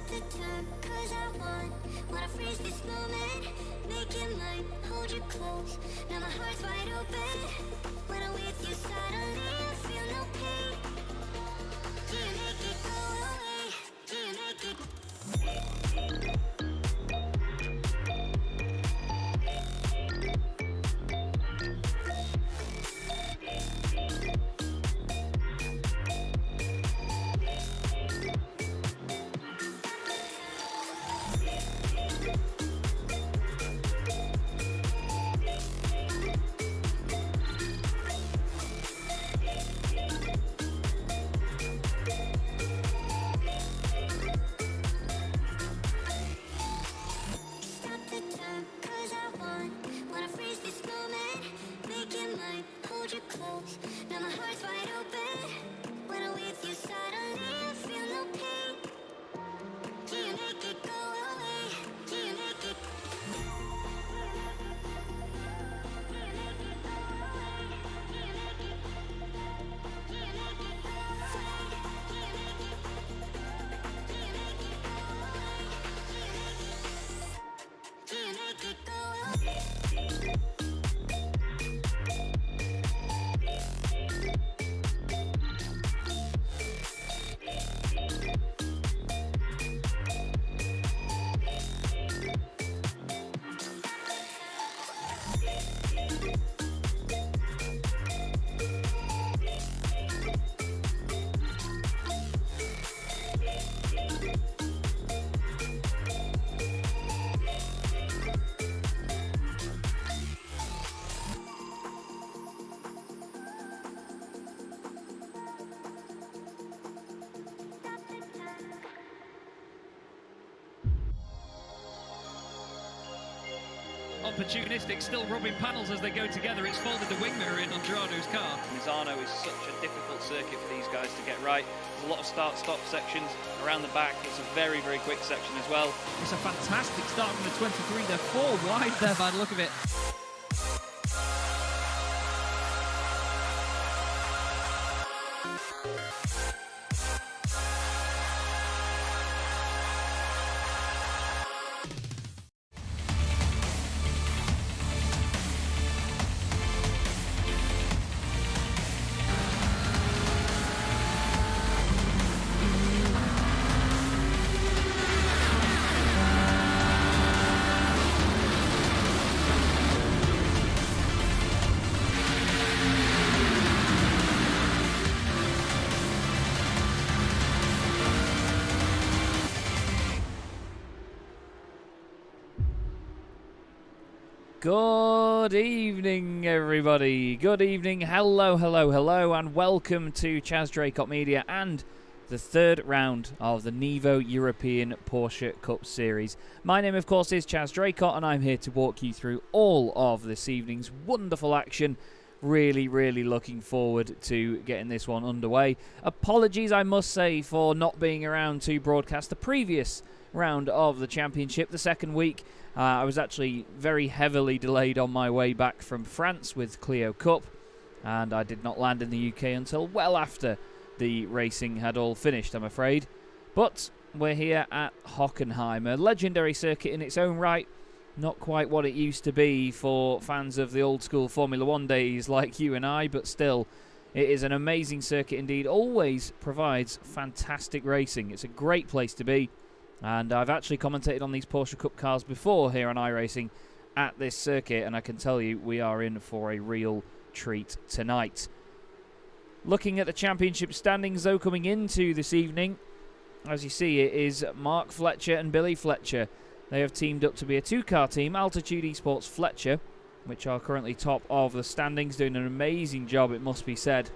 the time, 'cause I wanna freeze this moment, make it mine, hold you close, now my heart's wide open, when I'm with you suddenly I feel no pain, do you make it go away, do you make it opportunistic, still rubbing panels as they go together. It's folded the wing mirror in on Gerardo's car. Misano is such a difficult circuit for these guys to get right. There's a lot of start-stop sections around the back. It's a very, very quick section as well. It's a fantastic start from the 23. They're 4 wide there by the look of it. Good evening, everybody. Good evening. Hello, hello, hello, and welcome to Chaz Draycott Media and the third round of the NEVO European Porsche Cup Series. My name, of course, is Chaz Draycott, and I'm here to walk you through all of this evening's wonderful action. Really, really looking forward to getting this one underway. Apologies, I must say, for not being around to broadcast the previous round of the championship, the second week. I was actually very heavily delayed on my way back from France with Clio Cup, and I did not land in the UK until well after the racing had all finished, I'm afraid. But we're here at Hockenheim, a legendary circuit in its own right. Not quite what it used to be for fans of the old school Formula 1 days like you and I, but still, it is an amazing circuit indeed. Always provides fantastic racing. It's a great place to be. And I've actually commentated on these Porsche Cup cars before here on iRacing at this circuit, and I can tell you we are in for a real treat tonight. Looking at the championship standings, though, coming into this evening, as you see, it is Mark Fletcher and Billy Fletcher. They have teamed up to be a two-car team, Altitude Esports Fletcher, which are currently top of the standings, doing an amazing job, it must be said.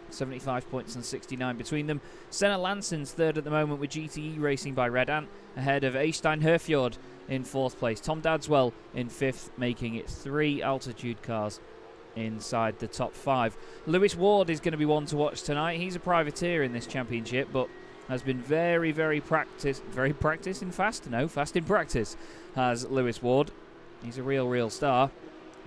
75 points and 69 between them. Senna Lanson's third at the moment with GTE Racing by Red Ant, ahead of Eystein Herfjord in fourth place. Tom Dadswell in fifth, making it 3 Altitude cars inside the top 5. Lewis Ward is going to be one to watch tonight. He's a privateer in this championship, but has been fast in practice has Lewis Ward. He's a real star,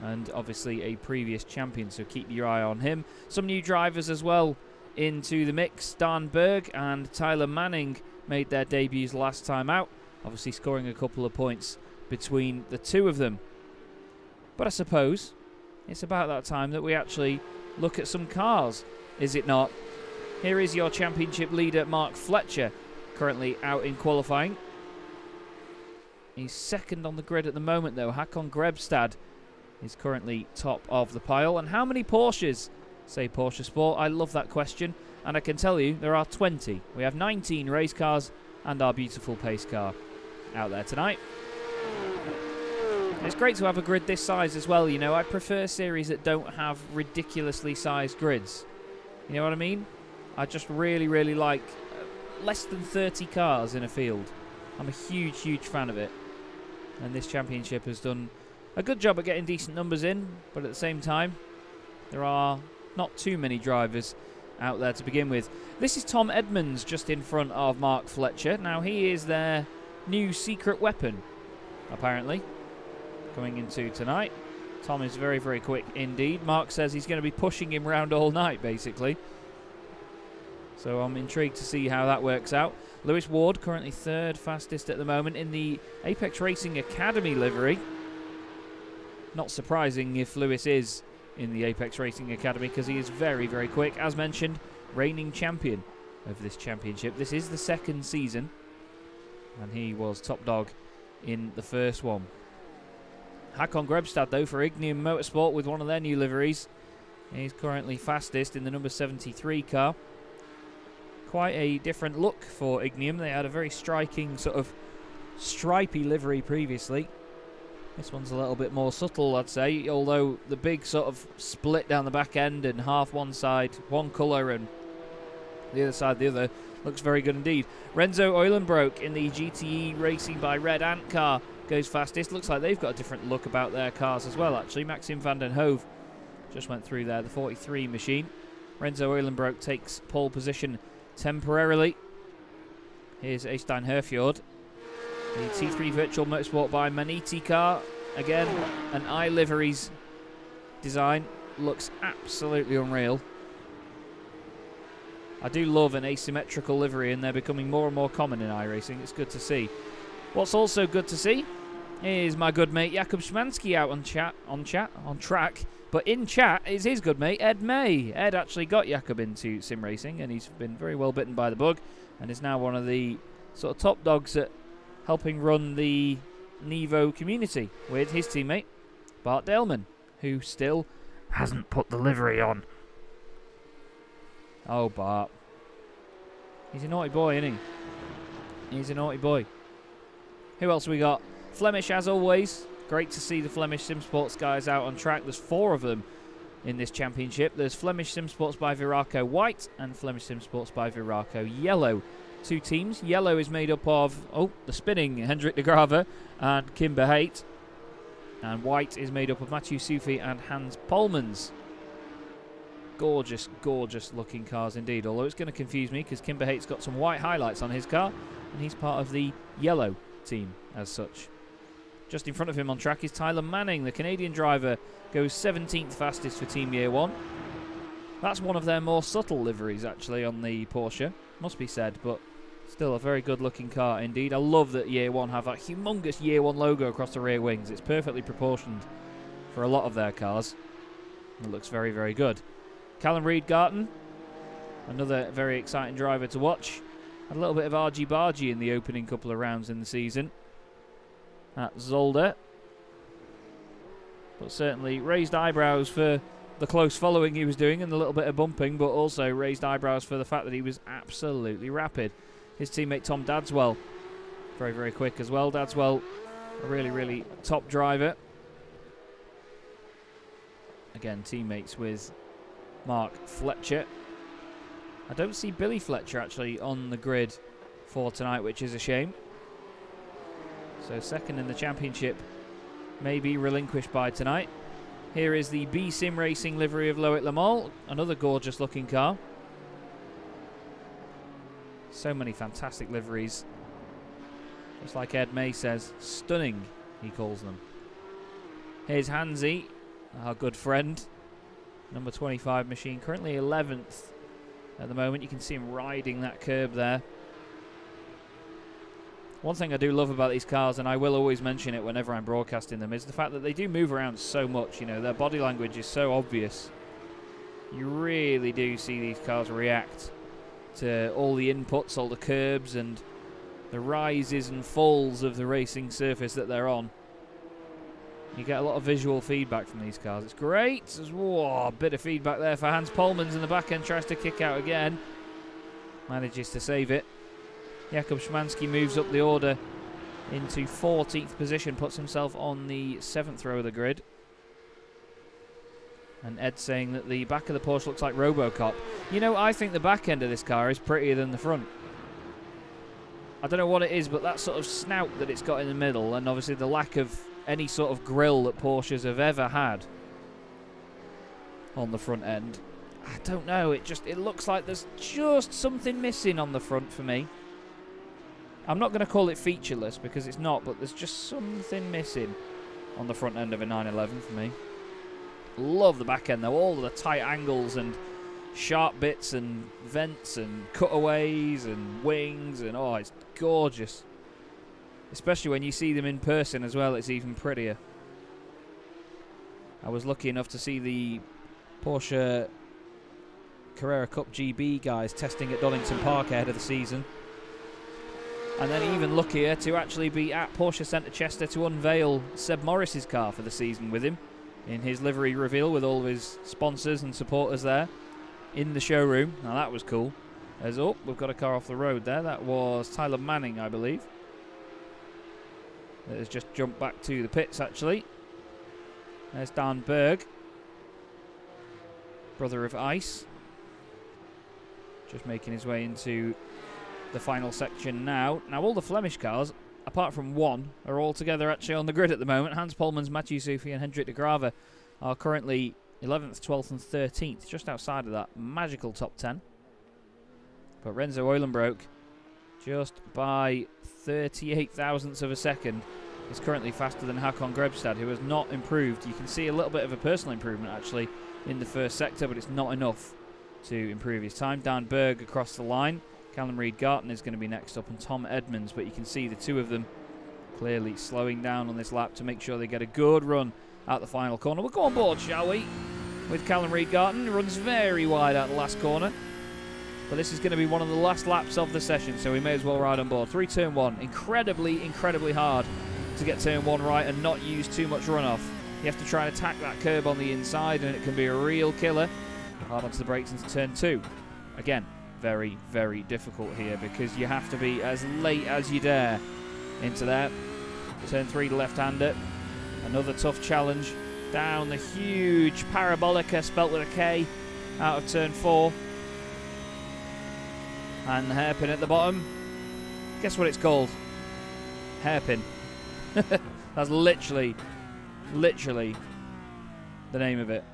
and obviously a previous champion, so keep your eye on him. Some new drivers as well into the mix. Dan Berg and Tyler Manning made their debuts last time out, obviously scoring a couple of points between the two of them. But I suppose it's about that time that we actually look at some cars, is it not? Here is your championship leader, Mark Fletcher, currently out in qualifying. He's second on the grid at the moment, though. Håkon Grebstad is currently top of the pile. And how many Porsches, say Porsche Sport? I love that question. And I can tell you there are 20. We have 19 race cars and our beautiful pace car out there tonight. It's great to have a grid this size as well. You know, I prefer series that don't have ridiculously sized grids. You know what I mean? I just really like less than 30 cars in a field. I'm a huge fan of it. And this championship has done a good job at getting decent numbers in, but at the same time, there are not too many drivers out there to begin with. This is Tom Edmonds just in front of Mark Fletcher. Now, he is their new secret weapon, apparently, coming into tonight. Tom is very quick indeed. Mark says he's going to be pushing him round all night, basically. So I'm intrigued to see how that works out. Lewis Ward, currently third fastest at the moment in the Apex Racing Academy livery. Not surprising if Lewis is in the Apex Racing Academy, because he is very quick. As mentioned, reigning champion of this championship. This is the second season, and he was top dog in the first one. Håkon Grebstad, though, for Ignium Motorsport with one of their new liveries. He's currently fastest in the number 73 car. Quite a different look for Ignium. They had a very striking sort of stripy livery previously. This one's a little bit more subtle, I'd say, although the big sort of split down the back end and half one side, one colour, and the other side the other, looks very good indeed. Renzo Eulenbroek in the GTE Racing by Red Ant car goes fastest. Looks like they've got a different look about their cars as well, actually. Maxim van den Hove just went through there, the 43 machine. Renzo Eulenbroek takes pole position temporarily. Here's Eystein Herfjord. The T3 Virtual Motorsport by Maniti car. Again, an iLiveries design. Looks absolutely unreal. I do love an asymmetrical livery, and they're becoming more and more common in iRacing. It's good to see. What's also good to see is my good mate Jakub Szymanski out on track. But in chat is his good mate Ed May. Ed actually got Jakub into sim racing, and he's been very well bitten by the bug, and is now one of the sort of top dogs at helping run the NEVO community with his teammate Bart Daleman, who still hasn't put the livery on. Oh, Bart. He's a naughty boy, isn't he? He's a naughty boy. Who else we got? Flemish, as always, Great to see the Flemish Sim Sports guys out on track. There's 4 of them in this championship. There's Flemish Sim Sports by Viraco White and Flemish Sim Sports by Viraco Yellow. 2 teams. Yellow is made up of, the spinning Hendrik de Grave and Kimber Haight. And White is made up of Mathieu Soufi and Hans Polmans. Gorgeous, gorgeous looking cars indeed. Although it's going to confuse me because Kimber Haight's got some white highlights on his car. And he's part of the yellow team as such. Just in front of him on track is Tyler Manning. The Canadian driver goes 17th fastest for Team Year 1. That's one of their more subtle liveries actually on the Porsche, must be said, but still a very good looking car indeed. I love that Year 1 have that humongous Year 1 logo across the rear wings. It's perfectly proportioned for a lot of their cars. It looks very, very good. Callum Reid-Garton, another very exciting driver to watch. Had a little bit of argy-bargy in the opening couple of rounds in the season at Zolder, but certainly raised eyebrows for the close following he was doing and the little bit of bumping, but also raised eyebrows for the fact that he was absolutely rapid. His teammate Tom Dadswell, very, very quick as well. Dadswell, a really, really top driver. Again, teammates with Mark Fletcher. I don't see Billy Fletcher actually on the grid for tonight, which is a shame. So second in the championship may be relinquished by tonight. Here is the B-Sim Racing livery of Loic Le Mans, another gorgeous looking car. So many fantastic liveries. Just like Ed May says, stunning, he calls them. Here's Hansi, our good friend. Number 25 machine, currently 11th at the moment. You can see him riding that curb there. One thing I do love about these cars, and I will always mention it whenever I'm broadcasting them, is the fact that they do move around so much. You know, their body language is so obvious. You really do see these cars react to all the inputs, all the curbs, and the rises and falls of the racing surface that they're on. You get a lot of visual feedback from these cars. It's great. There's a bit of feedback there for Hans Polmans in the back end. Tries to kick out again. Manages to save it. Jakub Szymanski moves up the order into 14th position. Puts himself on the 7th row of the grid. And Ed saying that the back of the Porsche looks like Robocop. You know, I think the back end of this car is prettier than the front. I don't know what it is, but that sort of snout that it's got in the middle, and obviously the lack of any sort of grille that Porsches have ever had on the front end. I don't know, it looks like there's just something missing on the front for me. I'm not going to call it featureless because it's not, but there's just something missing on the front end of a 911 for me. Love the back end though, all the tight angles and sharp bits and vents and cutaways and wings, and oh, it's gorgeous. Especially when you see them in person as well, it's even prettier. I was lucky enough to see the Porsche Carrera Cup GB guys testing at Donington Park ahead of the season. And then even luckier to actually be at Porsche Centre Chester to unveil Seb Morris's car for the season with him in his livery reveal with all of his sponsors and supporters there in the showroom. Now that was cool. We've got a car off the road there. That was Tyler Manning, I believe. That has just jumped back to the pits, actually. There's Dan Berg, brother of Ice. Just making his way into the final section now. Now, all the Flemish cars, apart from one, are all together actually on the grid at the moment. Hans Polmans, Mathieu Soufi and Hendrik de Grave are currently 11th, 12th and 13th, just outside of that magical top 10. But Renzo Eulenbroek, just by 38 thousandths of a second, is currently faster than Håkon Grebstad, who has not improved. You can see a little bit of a personal improvement actually in the first sector, but it's not enough to improve his time. Dan Berg across the line. Callum Reid-Garton is going to be next up, and Tom Edmonds, but you can see the two of them clearly slowing down on this lap to make sure they get a good run out the final corner. We'll go on board, shall we, with Callum Reid-Garton. He runs very wide out the last corner, but this is going to be one of the last laps of the session, so we may as well ride on board. Through turn one, incredibly hard to get turn one right and not use too much runoff. You have to try and attack that curb on the inside, and it can be a real killer. Hard onto the brakes into turn two. Again, very, very difficult here because you have to be as late as you dare into there. Turn three, the left-hander. Another tough challenge down the huge Parabolica, spelt with a K, out of turn 4. And the hairpin at the bottom. Guess what it's called? Hairpin. That's literally the name of it.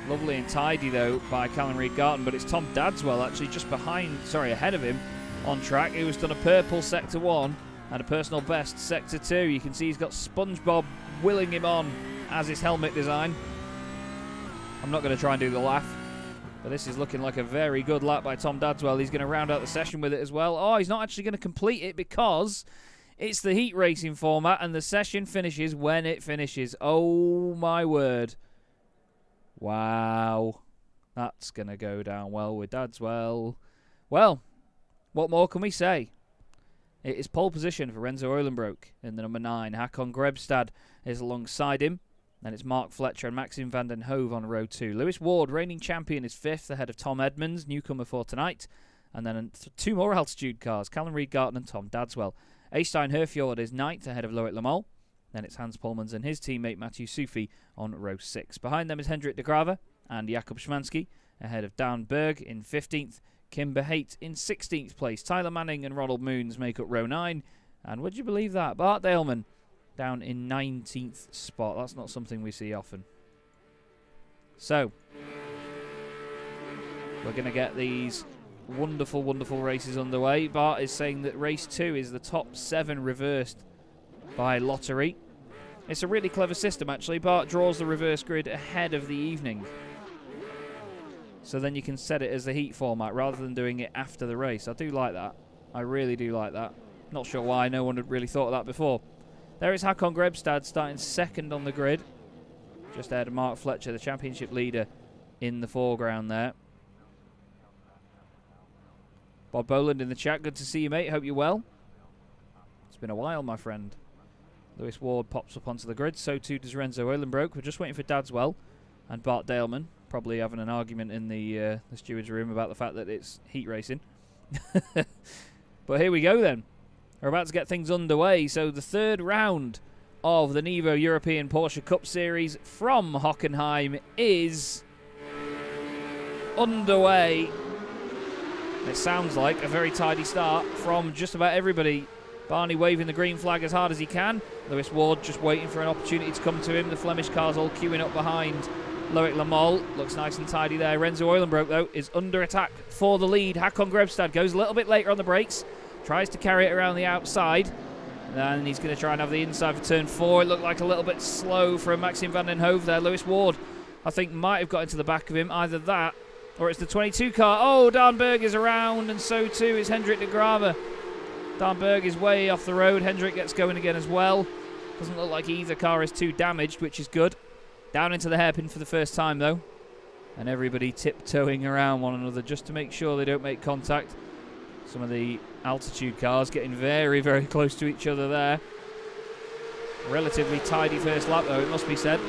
Lovely and tidy though by Callum Reed-Garton, but it's Tom Dadswell actually just ahead of him on track, who's done a purple sector 1 and a personal best sector 2. You can see he's got SpongeBob willing him on as his helmet design. I'm not going to try and do the laugh, but this is looking like a very good lap by Tom Dadswell. He's going to round out the session with it as well. Oh, he's not actually going to complete it because it's the heat racing format and the session finishes when it finishes. Oh my word. Wow. That's going to go down well with Dadswell. Well, what more can we say? It is pole position for Renzo Eulenbroek in the number 9. Hakon Grebstad is alongside him. Then it's Mark Fletcher and Maxim van den Hove on row 2. Lewis Ward, reigning champion, is 5th ahead of Tom Edmonds, newcomer for tonight. And then 2 more altitude cars, Callum Reed-Garton and Tom Dadswell. Eystein Herfjord is 9th ahead of Loic Lamol. Then it's Hans Polmans and his teammate Matthew Sufi on row 6. Behind them is Hendrik de Grave and Jakob Schmansky ahead of Dan Berg in 15th. Kim Behait in 16th place. Tyler Manning and Ronald Moons make up row 9. And would you believe that? Bart Daleman down in 19th spot. That's not something we see often. So, we're going to get these wonderful, wonderful races underway. Bart is saying that race 2 is the top 7 reversed by lottery. It's a really clever system, actually. Bart draws the reverse grid ahead of the evening. So then you can set it as the heat format rather than doing it after the race. I do like that. I really do like that. Not sure why no one had really thought of that before. There is Hakon Grebstad starting 2nd on the grid. Just ahead of Mark Fletcher, the championship leader, in the foreground there. Bob Boland in the chat. Good to see you, mate. Hope you're well. It's been a while, my friend. Lewis Ward pops up onto the grid. So too does Renzo Eulenbroek. We're just waiting for Dadswell and Bart Daleman. Probably having an argument in the steward's room about the fact that it's heat racing. But here we go then. We're about to get things underway. So the 3rd round of the NEVO European Porsche Cup Series from Hockenheim is underway. It sounds like a very tidy start from just about everybody. Barney waving the green flag as hard as he can. Lewis Ward just waiting for an opportunity to come to him. The Flemish cars all queuing up behind Loic Lamol. Looks nice and tidy there. Renzo Eulenbroek, though, is under attack for the lead. Hakon Grebstad goes a little bit later on the brakes. Tries to carry it around the outside. And he's going to try and have the inside for turn 4. It looked like a little bit slow from Maxim van den Hove there. Lewis Ward, I think, might have got into the back of him. Either that or it's the 22 car. Oh, Dan Berg is around, and so too is Hendrik de Grave. Dan Berg is way off the road. Hendrik gets going again as well. Doesn't look like either car is too damaged, which is good. Down into the hairpin for the first time, though. And everybody tiptoeing around one another just to make sure they don't make contact. Some of the altitude cars getting very, very close to each other there. Relatively tidy first lap, though, it must be said.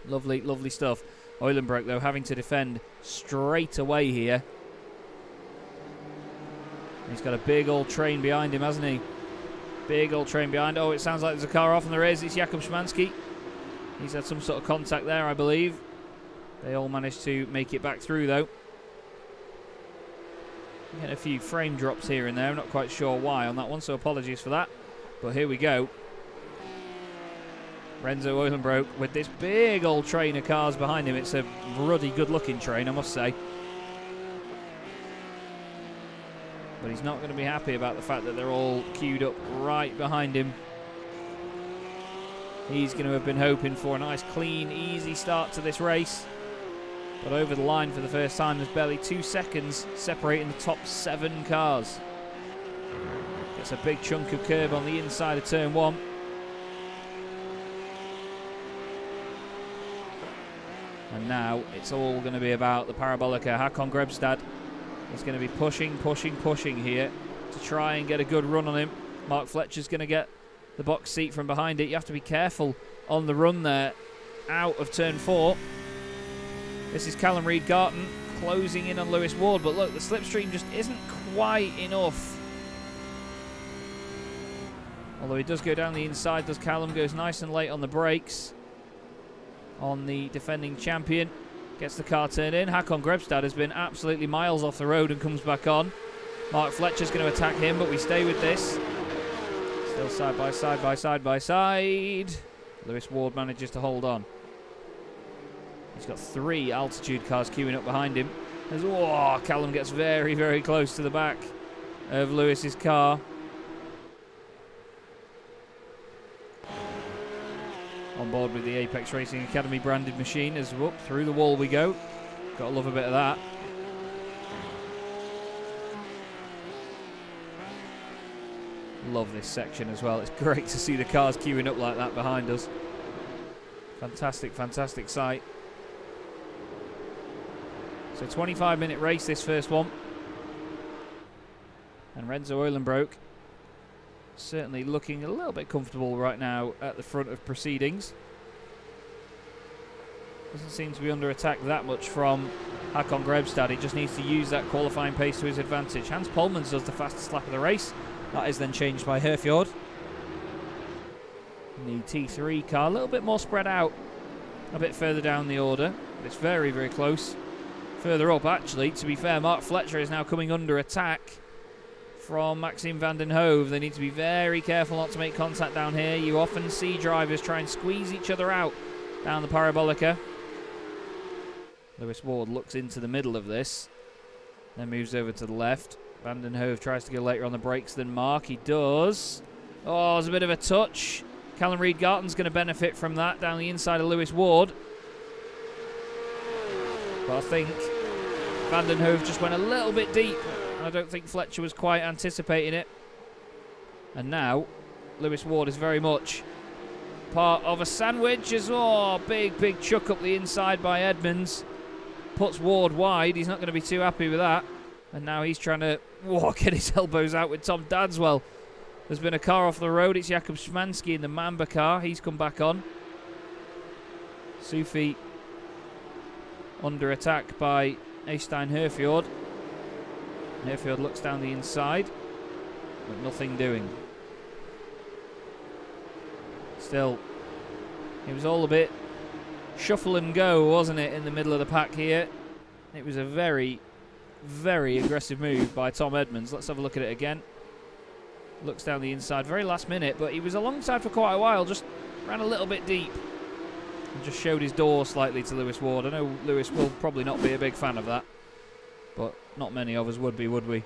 Lovely, lovely stuff. Eulenbroek, though, having to defend straight away here. He's got a big old train behind him, hasn't he? Big old train behind. Oh, it sounds like there's a car off, and there is. It's Jakob Schmansky. He's had some sort of contact there, I believe. They all managed to make it back through, though. Getting a few frame drops here and there. I'm not quite sure why on that one, so apologies for that. But here we go. Renzo Eulenbroek with this big old train of cars behind him. It's a ruddy, good-looking train, I must say. But he's not going to be happy about the fact that they're all queued up right behind him. He's going to have been hoping for a nice, clean, easy start to this race. But over the line for the first time, there's barely 2 seconds separating the top 7 cars. Gets a big chunk of curb on the inside of turn 1. And now it's all going to be about the Parabolica. Hakon Grebstad is going to be pushing here to try and get a good run on him. Mark Fletcher's going to get the box seat from behind it. You have to be careful on the run there out of turn 4. This is Callum Reed-Garton closing in on Lewis Ward, but look, the slipstream just isn't quite enough Although he does go down the inside, does Callum, goes nice and late on the brakes on the defending champion. Gets the car turned in. Håkon Grebstad has been absolutely miles off the road and comes back on. Mark Fletcher's going to attack him, but we stay with this. Still side by side by side by side. Lewis Ward manages to hold on. He's got 3 altitude cars queuing up behind him. Callum gets very, very close to the back of Lewis's car. On board with the Apex Racing Academy branded machine as whoop, through the wall we go. Gotta love a bit of that. Love this section as well. It's great to see the cars queuing up like that behind us. Fantastic, fantastic sight. So 25-minute race this first one. And Renzo Eulenbroek certainly looking a little bit comfortable right now at the front of proceedings. Doesn't seem to be under attack that much from Håkon Grebstad. He just needs to use that qualifying pace to his advantage. Hans Polmans does the fastest lap of the race. That is then changed by Herfjord. The T3 car a little bit more spread out, a bit further down the order, but it's very, very close. Further up, actually, to be fair, Mark Fletcher is now coming under attack from Maxime van den Hove. They need to be very careful not to make contact down here. You often see drivers try and squeeze each other out down the Parabolica. Lewis Ward looks into the middle of this, then moves over to the left. Van den Hove tries to go later on the brakes than Mark. He does. Oh, there's a bit of a touch. Callum Reed-Garton's going to benefit from that down the inside of Lewis Ward. But I think Van den Hove just went a little bit deep. I don't think Fletcher was quite anticipating it. And now, Lewis Ward is very much part of a sandwich as well. Big, big chuck up the inside by Edmonds. Puts Ward wide. He's not going to be too happy with that. And now he's trying to get his elbows out with Tom Dadswell. There's been a car off the road. It's Jakub Szymanski in the Mamba car. He's come back on. Sufi under attack by Eystein Herfjord. Herfjord looks down the inside, but nothing doing. Still, it was all a bit shuffle and go, wasn't it, in the middle of the pack here? It was a very, very aggressive move by Tom Edmonds. Let's have a look at it again. Looks down the inside, very last minute, but he was alongside for quite a while, just ran a little bit deep and just showed his door slightly to Lewis Ward. I know Lewis will probably not be a big fan of that, but not many of us would be, would we?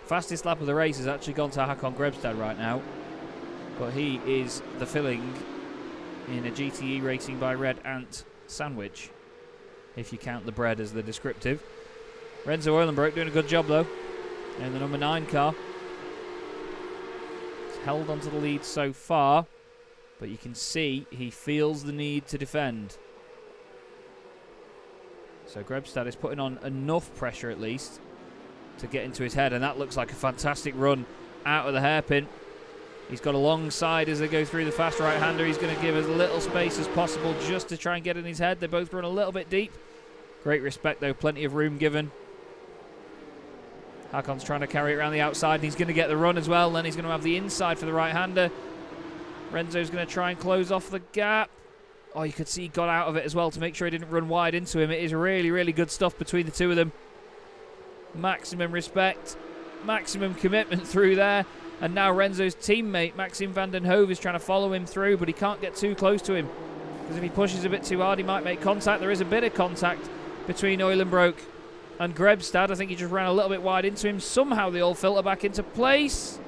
Fastest lap of the race has actually gone to Håkon Grebstad right now, but he is the filling in a GTE Racing by Red Ant sandwich, if you count the bread as the descriptive. Renzo Eulenbroek doing a good job though in the number 9 car. He's held onto the lead so far, but you can see he feels the need to defend. So Grebstad is putting on enough pressure at least to get into his head, and that looks like a fantastic run out of the hairpin. He's got a long side as they go through the fast right-hander. He's going to give as little space as possible just to try and get in his head. They both run a little bit deep. Great respect though, plenty of room given. Håkon's trying to carry it around the outside, and he's going to get the run as well. Then he's going to have the inside for the right-hander. Renzo's going to try and close off the gap. Oh, you could see he got out of it as well to make sure he didn't run wide into him. It is really, really good stuff between the two of them. Maximum respect, maximum commitment through there. And now Renzo's teammate, Maxime van den Hove, is trying to follow him through, but he can't get too close to him, because if he pushes a bit too hard, he might make contact. There is a bit of contact between Eulenbroek and Grebstad. I think he just ran a little bit wide into him. Somehow they all filter back into place.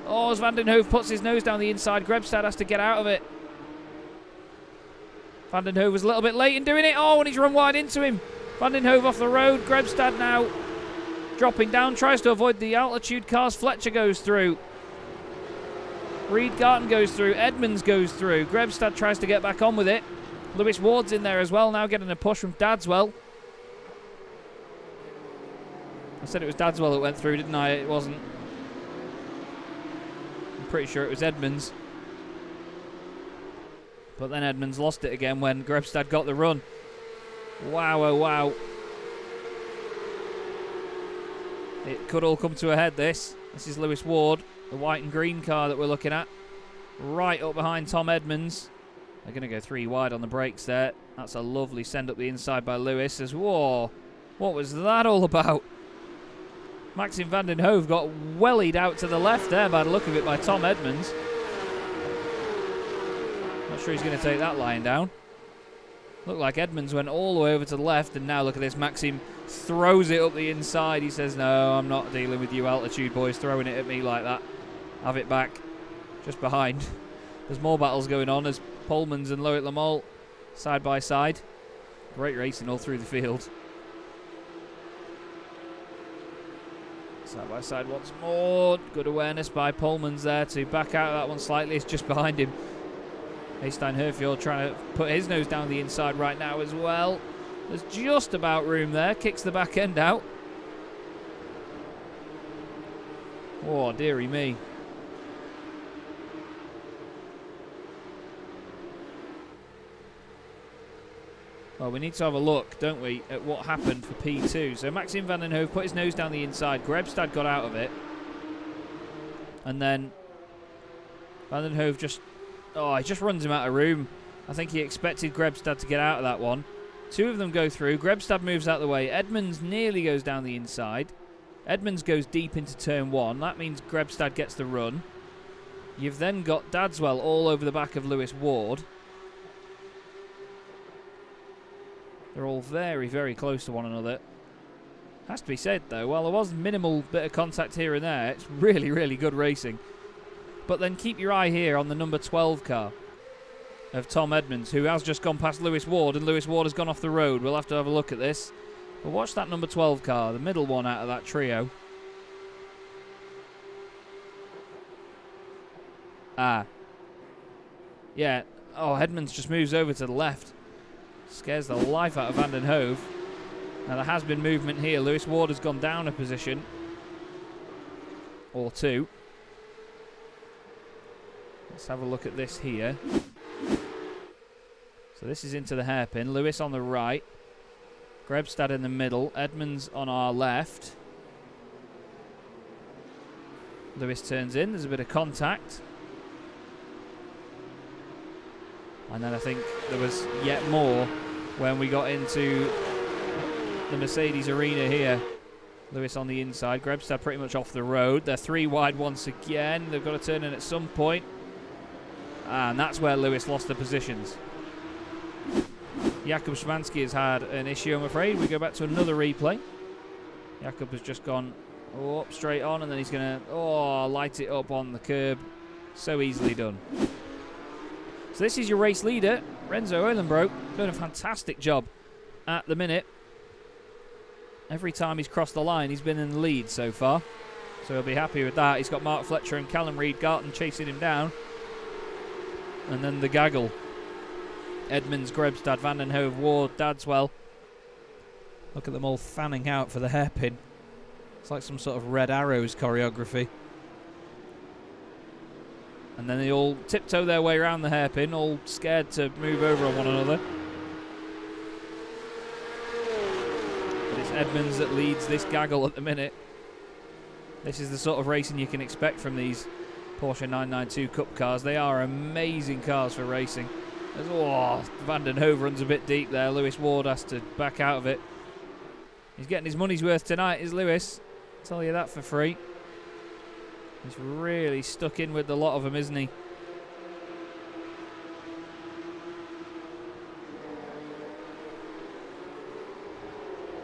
Oh, as van den Hove puts his nose down the inside, Grebstad has to get out of it. Van den Hove was a little bit late in doing it. Oh, and he's run wide into him. Van den Hove off the road. Grebstad now dropping down, tries to avoid the altitude cars. Fletcher goes through. Reed-Garton goes through. Edmonds goes through. Grebstad tries to get back on with it. Lewis Ward's in there as well, now getting a push from Dadswell. I said it was Dadswell that went through, didn't I? It wasn't. I'm pretty sure it was Edmonds. But then Edmonds lost it again when Grebstad got the run. Wow, oh wow. It could all come to a head, this. This is Lewis Ward, the white and green car that we're looking at. right up behind Tom Edmonds. They're going to go 3 wide on the brakes there. That's a lovely send up the inside by Lewis. As whoa, what was that all about? Maxim van den Hove got wellied out to the left there by the look of it by Tom Edmonds. Not sure he's going to take that line down. Looked like Edmonds went all the way over to the left, and now look at this. Maxim throws it up the inside. He says, no, I'm not dealing with you altitude boys throwing it at me like that. Have it back. Just behind. There's more battles going on as Pullmans and Loic Lamol side by side. Great racing all through the field. Side by side once more. Good awareness by Pullmans there to back out of that one slightly. It's just behind him. Haystein Herfield trying to put his nose down the inside right now as well. There's just about room there. Kicks the back end out. Oh, dearie me. Well, we need to have a look, don't we, at what happened for P2. So Maxim van den Hove put his nose down the inside. Grebstad got out of it. And then van den Hove just... Oh, he just runs him out of room. I think he expected Grebstad to get out of that one. 2 of them go through. Grebstad moves out of the way. Edmonds nearly goes down the inside. Edmonds goes deep into turn 1. That means Grebstad gets the run. You've then got Dadswell all over the back of Lewis Ward. They're all very, very close to one another. Has to be said, though, while there was minimal bit of contact here and there, it's really, really good racing. But then keep your eye here on the number 12 car of Tom Edmonds, who has just gone past Lewis Ward, and Lewis Ward has gone off the road. We'll have to have a look at this. But watch that number 12 car, the middle one out of that trio. Yeah. Oh, Edmonds just moves over to the left. Scares the life out of van den Hove. Now there has been movement here. Lewis Ward has gone down a position. Or 2. Let's have a look at this here. So this is into the hairpin. Lewis on the right. Grebstad in the middle. Edmonds on our left. Lewis turns in. There's a bit of contact. And then I think there was yet more when we got into the Mercedes arena here. Lewis on the inside. Grebstad pretty much off the road. They're 3 wide once again. They've got to turn in at some point. And that's where Lewis lost the positions. Jakub Szymanski has had an issue, I'm afraid. We go back to another replay. Jakub has just gone up straight on, and then he's going to light it up on the curb. So easily done. So this is your race leader, Renzo Eulenbroek, doing a fantastic job at the minute. Every time he's crossed the line, he's been in the lead so far. So he'll be happy with that. He's got Mark Fletcher and Callum Reid-Garton chasing him down. And then the gaggle. Edmonds, Grebstad, van den Hove, Ward, Dadswell. Look at them all fanning out for the hairpin. It's like some sort of Red Arrows choreography. And then they all tiptoe their way around the hairpin, all scared to move over on one another. But it's Edmonds that leads this gaggle at the minute. This is the sort of racing you can expect from these Porsche 992 Cup cars. They are amazing cars for racing. Van den Hove runs a bit deep there. Lewis Ward has to back out of it. He's getting his money's worth tonight, is Lewis. I'll tell you that for free. He's really stuck in with the lot of them, isn't he?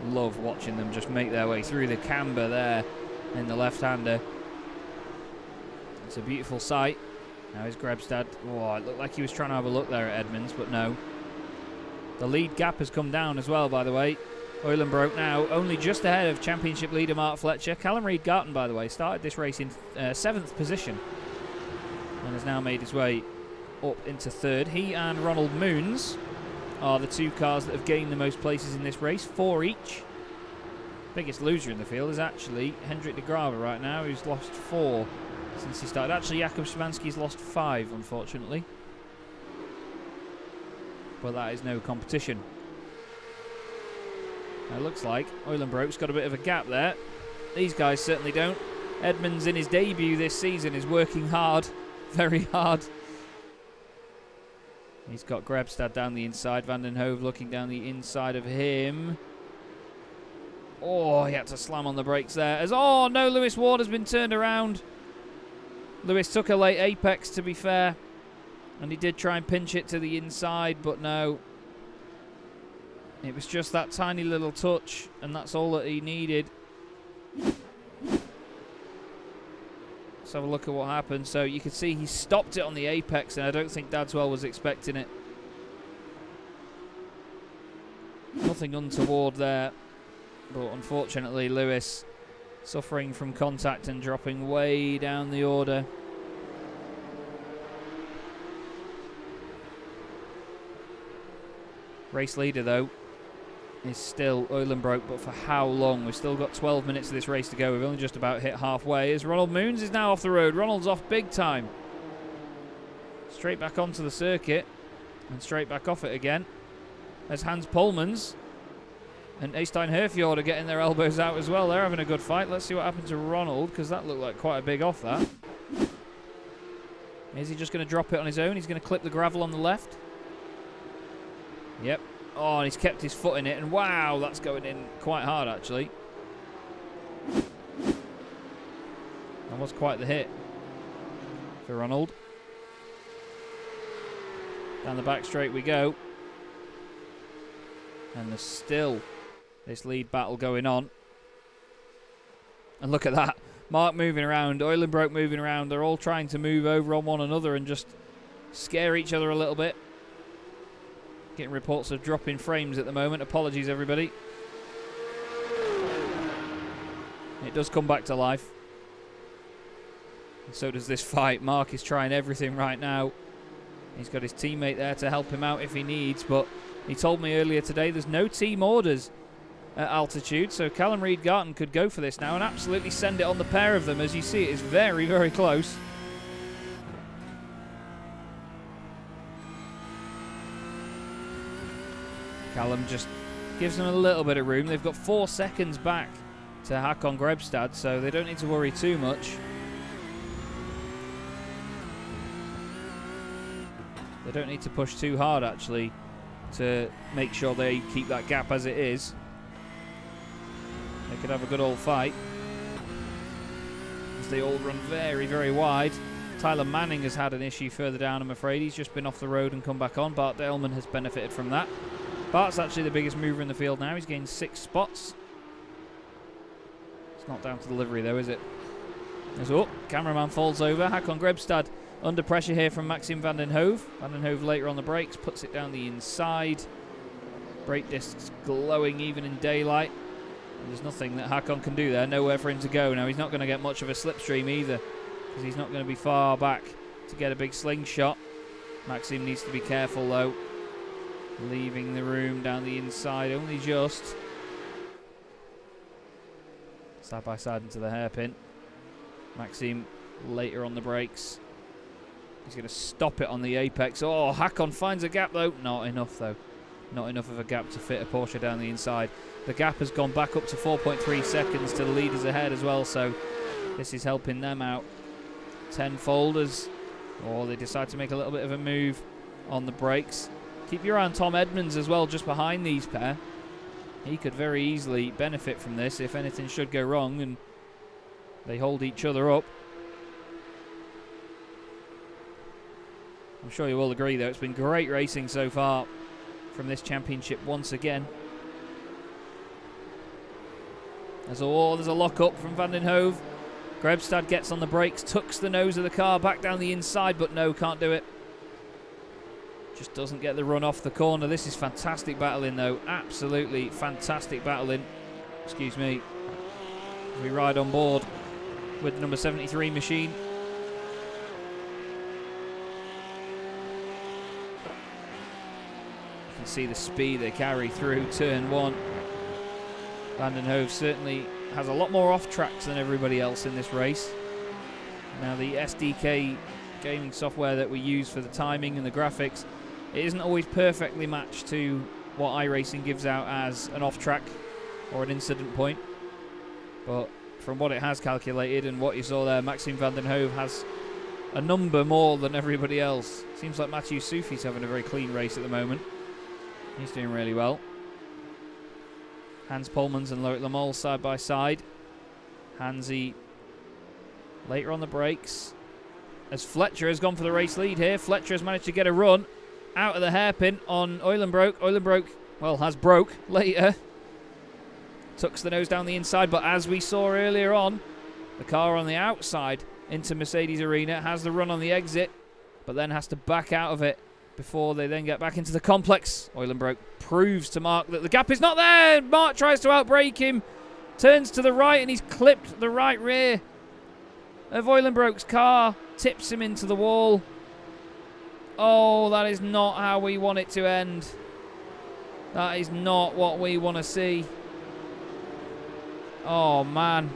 Love watching them just make their way through the camber there in the left-hander. It's a beautiful sight. Now is Grebstad. Oh, it looked like he was trying to have a look there at Edmonds, but no. The lead gap has come down as well, by the way. Eulenbroek now only just ahead of championship leader Mark Fletcher. Callum Reid-Garton, by the way, started this race in 7th position and has now made his way up into 3rd. He and Ronald Moons are the 2 cars that have gained the most places in this race, 4 each. Biggest loser in the field is actually Hendrik de Grave right now, who's lost 4 since he started. Actually, Jakub Szymanski's lost 5, unfortunately. But that is no competition. It looks like Eulenbroek's got a bit of a gap there. These guys certainly don't. Edmonds in his debut this season is working hard, very hard, He's got Grebstad down the inside. Van den Hove looking down the inside of him. Oh, he had to slam on the brakes there. As oh no, Lewis Ward has been turned around. Lewis took a late apex, to be fair, and he did try and pinch it to the inside, but no. It was just that tiny little touch, and that's all that he needed. Let's have a look at what happened. So you can see he stopped it on the apex, and I don't think Dadswell was expecting it. Nothing untoward there, but unfortunately Lewis suffering from contact and dropping way down the order. Race leader though is still Eulenbroek, but for how long? We've still got 12 minutes of this race to go. We've only just about hit halfway. As Ronald Moons is now off the road. Ronald's off big time. Straight back onto the circuit and straight back off it again. As Hans Polmans and Eystein Herfjord are getting their elbows out as well. They're having a good fight. Let's see what happened to Ronald, because that looked like quite a big off, that. Is he just going to drop it on his own? He's going to clip the gravel on the left. Yep. Oh, and he's kept his foot in it, and wow, that's going in quite hard, actually. That was quite the hit for Ronald. Down the back straight we go. And there's still this lead battle going on. And look at that. Mark moving around, Eulenbroek moving around. They're all trying to move over on one another and just scare each other a little bit. Getting reports of dropping frames at the moment. Apologies, everybody. It does come back to life. And so does this fight. Mark is trying everything right now. He's got his teammate there to help him out if he needs, but he told me earlier today there's no team orders at altitude, so Callum Reid-Garton could go for this now and absolutely send it on the pair of them. As you see, it is very, very close. Callum just gives them a little bit of room. They've got 4 seconds back to Håkon Grebstad, so they don't need to worry too much. They don't need to push too hard, actually, to make sure they keep that gap as it is. They could have a good old fight, as they all run very, very wide. Tyler Manning has had an issue further down, I'm afraid. He's just been off the road and come back on. Bart Daleman has benefited from that. Bart's actually the biggest mover in the field now. He's gained 6 spots. It's not down to the livery, though, is it? As oh, cameraman falls over. Håkon Grebstad under pressure here from Maxim van den Hove. Van den Hove later on the brakes, puts it down the inside. Brake discs glowing even in daylight. And there's nothing that Håkon can do there. Nowhere for him to go. Now, he's not going to get much of a slipstream either, because he's not going to be far back to get a big slingshot. Maxim needs to be careful, though. Leaving the room down the inside, only just. Side by side into the hairpin. Maxim later on the brakes. He's going to stop it on the apex. Oh, Håkon finds a gap, though. Not enough, though. Not enough of a gap to fit a Porsche down the inside. The gap has gone back up to 4.3 seconds to the leaders ahead as well, so this is helping them out. 10 folders. Oh, they decide to make a little bit of a move on the brakes. Keep your eye on Tom Edmonds as well, just behind these pair. He could very easily benefit from this if anything should go wrong and they hold each other up. I'm sure you all agree, though, it's been great racing so far from this championship once again. There's a lock-up from Van den Hove. Grebstad gets on the brakes, tucks the nose of the car back down the inside, but no, can't do it. Just doesn't get the run off the corner. This is fantastic battling, though. Absolutely fantastic battling. Excuse me. We ride on board with the number 73 machine. You can see the speed they carry through turn 1. Van den Hove certainly has a lot more off tracks than everybody else in this race. Now, the SDK gaming software that we use for the timing and the graphics, it isn't always perfectly matched to what iRacing gives out as an off-track or an incident point. But from what it has calculated and what you saw there, Maxim van den Hove has a number more than everybody else. Seems like Matthew Sufi's having a very clean race at the moment. He's doing really well. Hans Polmans and Loic Lamol side by side. Hansy later on the brakes. As Fletcher has gone for the race lead here. Fletcher has managed to get a run out of the hairpin on Eulenbroek. Eulenbroek, well, has broke later. Tucks the nose down the inside, but as we saw earlier on, the car on the outside into Mercedes Arena has the run on the exit, but then has to back out of it before they then get back into the complex. Eulenbroek proves to Mark that the gap is not there. Mark tries to outbrake him, turns to the right, and he's clipped the right rear of Eulenbroek's car, tips him into the wall. Oh, that is not how we want it to end. That is not what we want to see. Oh, man.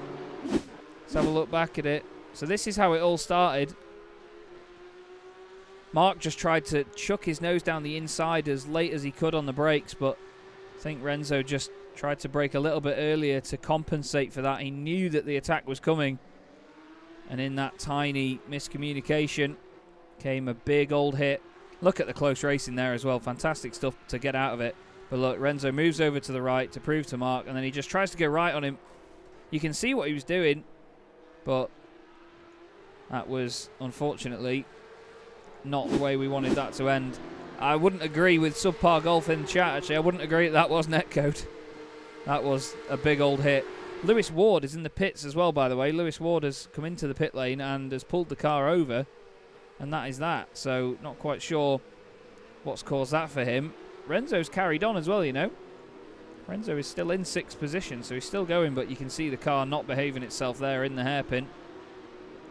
Let's have a look back at it. So this is how it all started. Mark just tried to chuck his nose down the inside as late as he could on the brakes, but I think Renzo just tried to brake a little bit earlier to compensate for that. He knew that the attack was coming, and in that tiny miscommunication came a big old hit. Look at the close racing there as well. Fantastic stuff to get out of it. But look, Renzo moves over to the right to prove to Mark, and then he just tries to go right on him. You can see what he was doing, but that was, unfortunately, not the way we wanted that to end. I wouldn't agree with Subpar Golf in chat, actually. I wouldn't agree that was netcode. That was a big old hit. Lewis Ward is in the pits as well, by the way. Lewis Ward has come into the pit lane and has pulled the car over, and that is that. So, not quite sure what's caused that for him. Renzo's carried on as well, you know. Renzo is still in 6th position, so he's still going, but you can see the car not behaving itself there in the hairpin.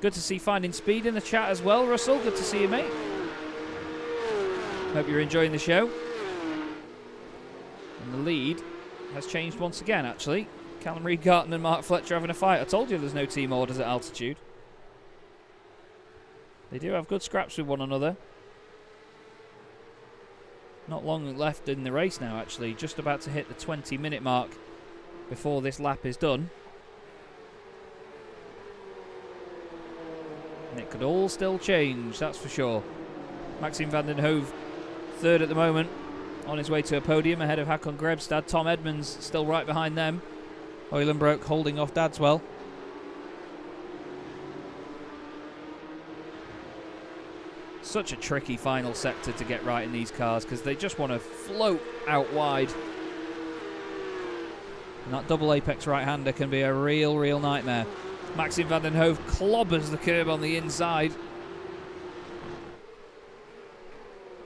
Good to see Finding Speed in the chat as well, Russell. Good to see you, mate. Hope you're enjoying the show. And the lead has changed once again, actually. Callum Reed-Garton and Mark Fletcher having a fight. I told you there's no team orders at altitude. They do have good scraps with one another. Not long left in the race now, actually. Just about to hit the 20-minute mark before this lap is done. And it could all still change, that's for sure. Maxime van den Hove, 3rd at the moment, on his way to a podium ahead of Hakon Grebstad. Tom Edmonds still right behind them. Eulenbroek holding off Dadswell. Such a tricky final sector to get right in these cars because they just want to float out wide. And that double apex right-hander can be a real nightmare. Maxime van den Hove clobbers the curb on the inside.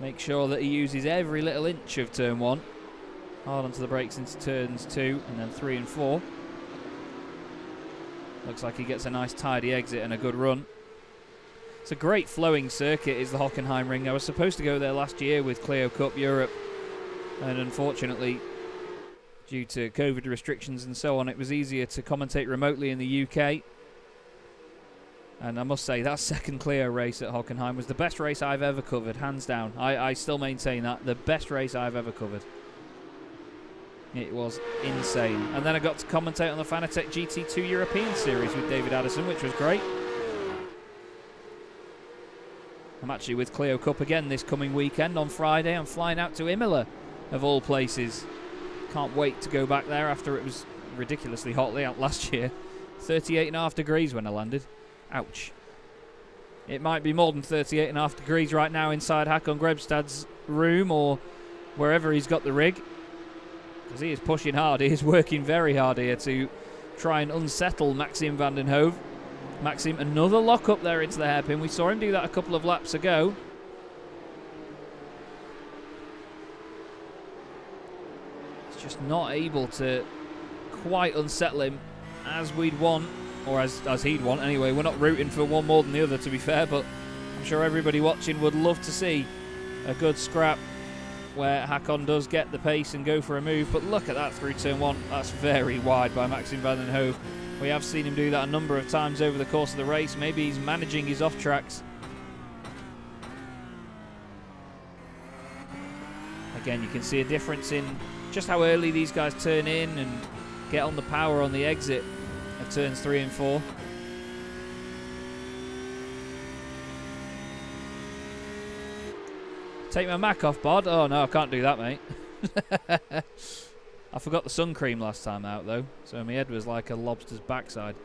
Make sure that he uses every little inch of turn 1. Hard onto the brakes into turns 2 and then 3 and 4. Looks like he gets a nice tidy exit and a good run. It's a great flowing circuit, is the Hockenheim ring. I was supposed to go there last year with Clio Cup Europe, and unfortunately, due to COVID restrictions and so on, it was easier to commentate remotely in the UK. And I must say, that second Clio race at Hockenheim was the best race I've ever covered, hands down. I still maintain that. The best race I've ever covered. It was insane. And then I got to commentate on the Fanatec GT2 European Series with David Addison, which was great. I'm actually with Clio Cup again this coming weekend on Friday. I'm flying out to Imola, of all places. Can't wait to go back there after it was ridiculously hot last year. 38.5 degrees when I landed. Ouch. It might be more than 38.5 degrees right now inside Hakon Grebstad's room or wherever he's got the rig. Because he is pushing hard. He is working very hard here to try and unsettle Maxime van den Hove. Maxime, another lock up there into the hairpin. We saw him do that a couple of laps ago. He's just not able to quite unsettle him as we'd want, or as he'd want anyway. We're not rooting for one more than the other, to be fair, but I'm sure everybody watching would love to see a good scrap where Hakon does get the pace and go for a move. But look at that through turn 1. That's very wide by Maxime van den Hove. We have seen him do that a number of times over the course of the race. Maybe he's managing his off-tracks. Again, you can see a difference in just how early these guys turn in and get on the power on the exit of turns 3 and 4. Take my Mac off, Bod. Oh, no, I can't do that, mate. I forgot the sun cream last time out, though. So my head was like a lobster's backside.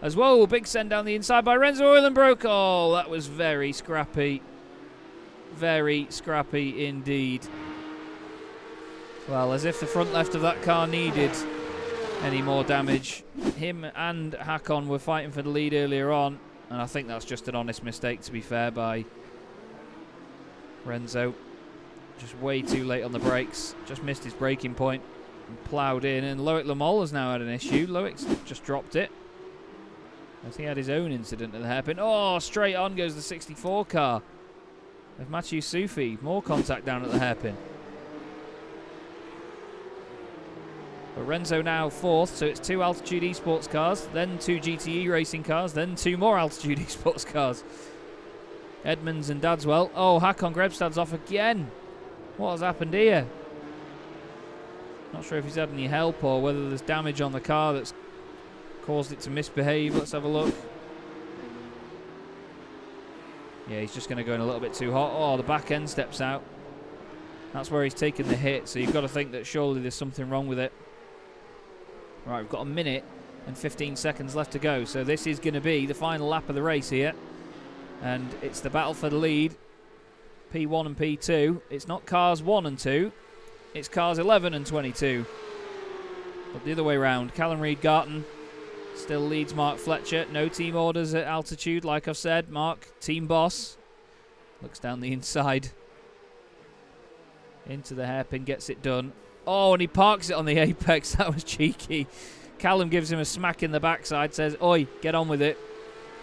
As well, big send down the inside by Renzo Oilenbroek. Oh, that was very scrappy. Very scrappy indeed. Well, as if the front left of that car needed any more damage. Him and Hakon were fighting for the lead earlier on. And I think that's just an honest mistake, to be fair, by Renzo. Just way too late on the brakes. Just missed his braking point and ploughed in. And Loic Lamol has now had an issue. Loic's just dropped it, as he had his own incident at the hairpin. Oh, straight on goes the 64 car of Mathieu Soufi. More contact down at the hairpin. But Renzo now fourth, so it's 2 Altitude Esports cars, then 2 GTE racing cars, then 2 more Altitude Esports cars. Edmonds and Dadswell. Oh, Hakon Grebstad's off again. What has happened here? Not sure if he's had any help or whether there's damage on the car that's caused it to misbehave. Let's have a look. Yeah, he's just going to go in a little bit too hot. Oh, the back end steps out. That's where he's taken the hit, so you've got to think that surely there's something wrong with it. Right, we've got a minute and 15 seconds left to go, so this is going to be the final lap of the race here. And it's the battle for the lead. P1 and P2. It's not cars 1 and 2. It's cars 11 and 22. But the other way around. Callum Reid-Garton still leads Mark Fletcher. No team orders at altitude, like I've said. Mark, team boss. Looks down the inside. Into the hairpin, gets it done. Oh, and he parks it on the apex. That was cheeky. Callum gives him a smack in the backside. Says, oi, get on with it.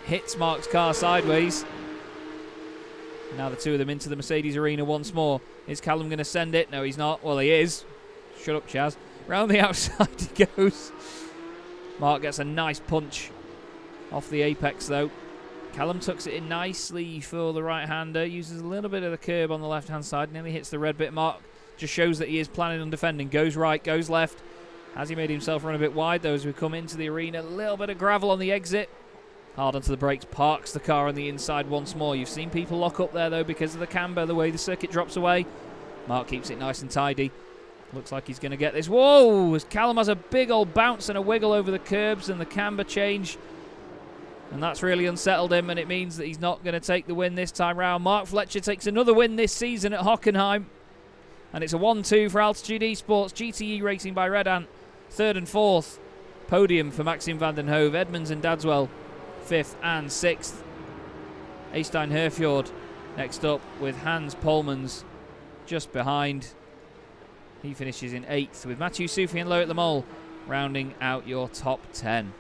Hits Mark's car sideways. Now the two of them into the Mercedes arena once more. Is Callum going to send it? No, he's not. Well, he is. Shut up, Chaz. Round the outside he goes. Mark gets a nice punch off the apex, though. Callum tucks it in nicely for the right-hander. Uses a little bit of the curb on the left-hand side. Nearly hits the red bit. Mark just shows that he is planning on defending. Goes right, goes left. Has he made himself run a bit wide, though, as we come into the arena? A little bit of gravel on the exit. Hard onto the brakes, parks the car on the inside once more. You've seen people lock up there, though, because of the camber, the way the circuit drops away. Mark keeps it nice and tidy. Looks like he's going to get this. Whoa! Callum has a big old bounce and a wiggle over the curbs and the camber change. And that's really unsettled him, and it means that he's not going to take the win this time round. Mark Fletcher takes another win this season at Hockenheim. And it's a 1-2 for Altitude Esports. GTE Racing by Red Ant, 3rd and 4th. Podium for Maxim van den Hove, Edmonds and Dadswell, 5th and 6th. Eystein Herfjord next up with Hans Polmans just behind. He finishes in 8th with Mathieu Soufi and Loic Lamol rounding out your top 10.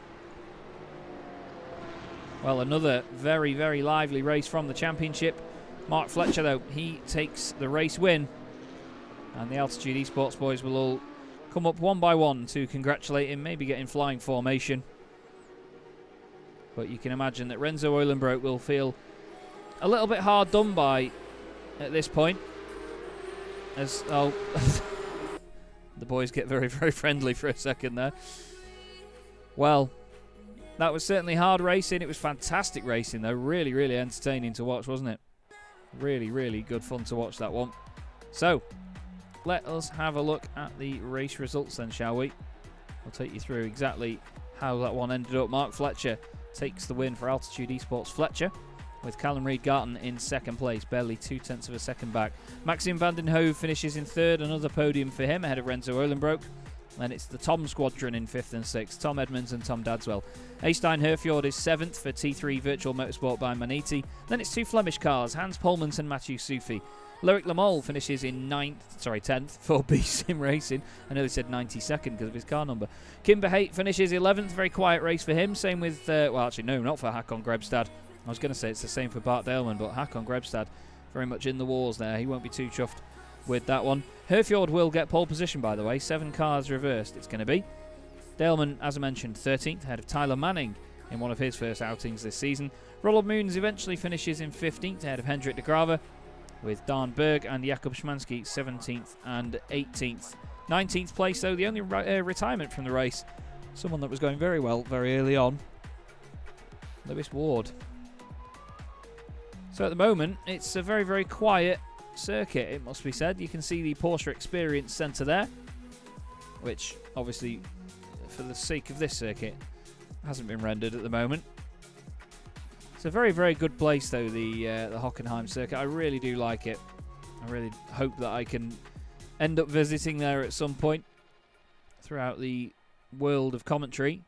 Well, another very, very lively race from the championship. Mark Fletcher, though, he takes the race win. And the Altitude Esports boys will all come up one by one to congratulate him, maybe get in flying formation. But you can imagine that Renzo Oilenbroek will feel a little bit hard done by at this point. As, oh, the boys get very, very friendly for a second there. Well, that was certainly hard racing. It was fantastic racing, though. Really, really entertaining to watch, wasn't it? Really, really good fun to watch that one. So, let us have a look at the race results then, shall we? I'll take you through exactly how that one ended up. Mark Fletcher takes the win for Altitude Esports Fletcher, with Callum Reid-Garton in 2nd place, barely 0.2 of a second back. Maxim van den Hove finishes in 3rd, another podium for him, ahead of Renzo Oilenbroek. Then it's the Tom squadron in 5th and 6th, Tom Edmonds and Tom Dadswell. Eystein Herfjord is 7th for T3 Virtual Motorsport by Maniti. Then it's 2 Flemish cars, Hans Polmans and Mathieu Soufi. Loic Lamol finishes in 10th for B-Sim Racing. I know they said 92nd because of his car number. Kimber Haight finishes 11th, very quiet race for him. Same with, well actually no, not for Hakon Grebstad. I was going to say it's the same for Bart Daleman, but Hakon Grebstad very much in the wars there. He won't be too chuffed with that one. Herfjord will get pole position, by the way. 7 cars reversed it's going to be. Daleman, as I mentioned, 13th, ahead of Tyler Manning in one of his first outings this season. Roland Moons eventually finishes in 15th, ahead of Hendrik de Grave, with Dan Berg and Jakob Szymanski 17th and 18th. 19th place, though, the only retirement from the race. Someone that was going very well very early on. Lewis Ward. So at the moment, it's a very, very quiet circuit, it must be said. You can see the Porsche Experience Centre there, which obviously, for the sake of this circuit, hasn't been rendered at the moment. It's a very, very good place, though, the Hockenheim circuit. I really do like it. I really hope that I can end up visiting there at some point throughout the world of commentary.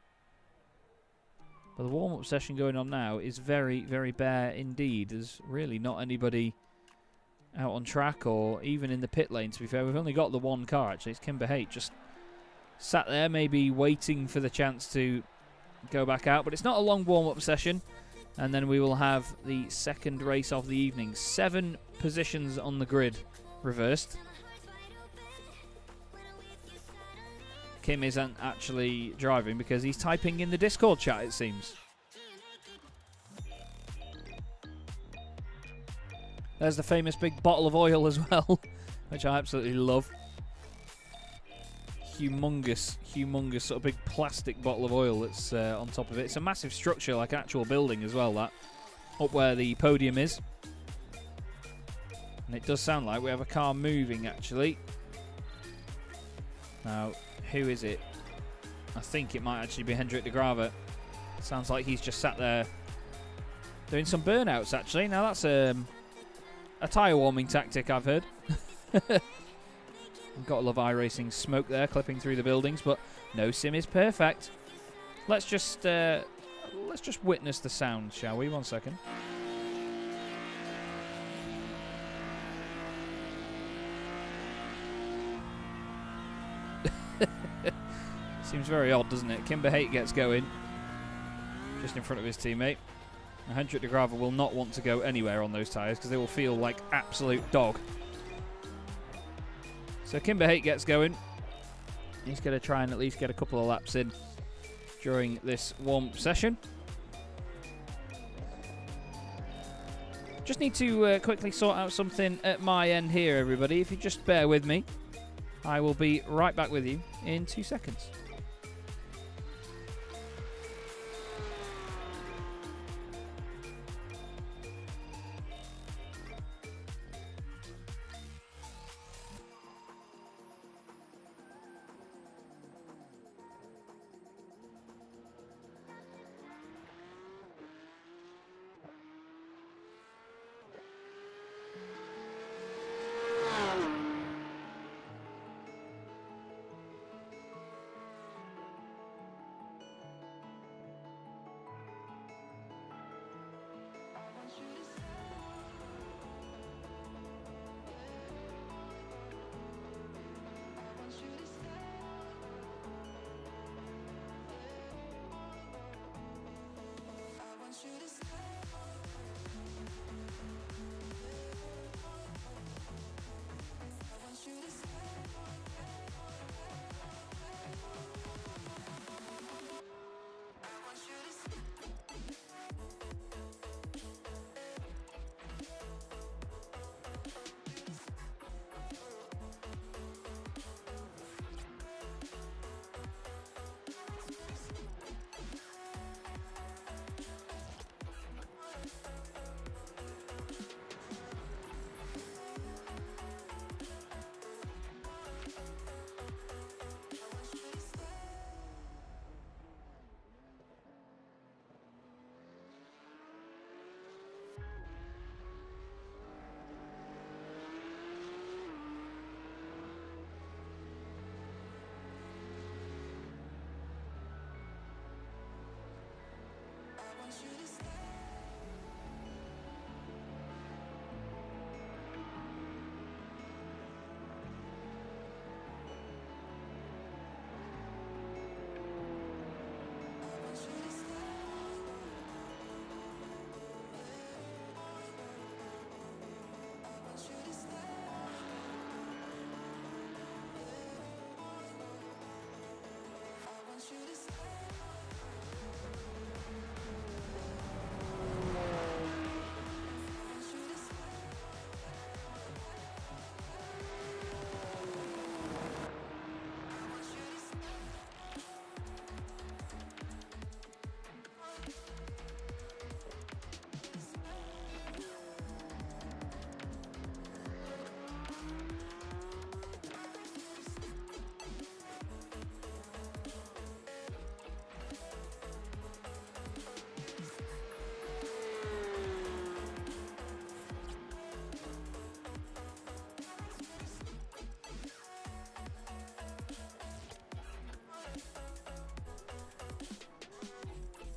But the warm-up session going on now is very, very bare indeed. There's really not anybody out on track or even in the pit lane, to be fair. We've only got the one car, actually. It's Kimber Haight just sat there, maybe waiting for the chance to go back out. But it's not a long warm-up session. And then we will have the second race of the evening. 7 positions on the grid reversed. Kim isn't actually driving because he's typing in the Discord chat, it seems. There's the famous big bottle of oil as well, which I absolutely love. Humongous sort of big plastic bottle of oil that's on top of it. It's a massive structure, like an actual building as well, that, up where the podium is. And it does sound like we have a car moving, actually. Now, who is it? I think it might actually be Hendrik de Grave. Sounds like he's just sat there doing some burnouts, actually. Now, that's a tyre warming tactic, I've heard. Got to love iRacing smoke there, clipping through the buildings, but no sim is perfect. Let's just witness the sound, shall we? 1 second. Seems very odd, doesn't it? Kimber Haight gets going just in front of his teammate. Now, Hendrik de Grave will not want to go anywhere on those tyres because they will feel like absolute dog. So Kimber Haight gets going. He's going to try and at least get a couple of laps in during this warm session. Just need to quickly sort out something at my end here, everybody. If you just bear with me, I will be right back with you in 2 seconds.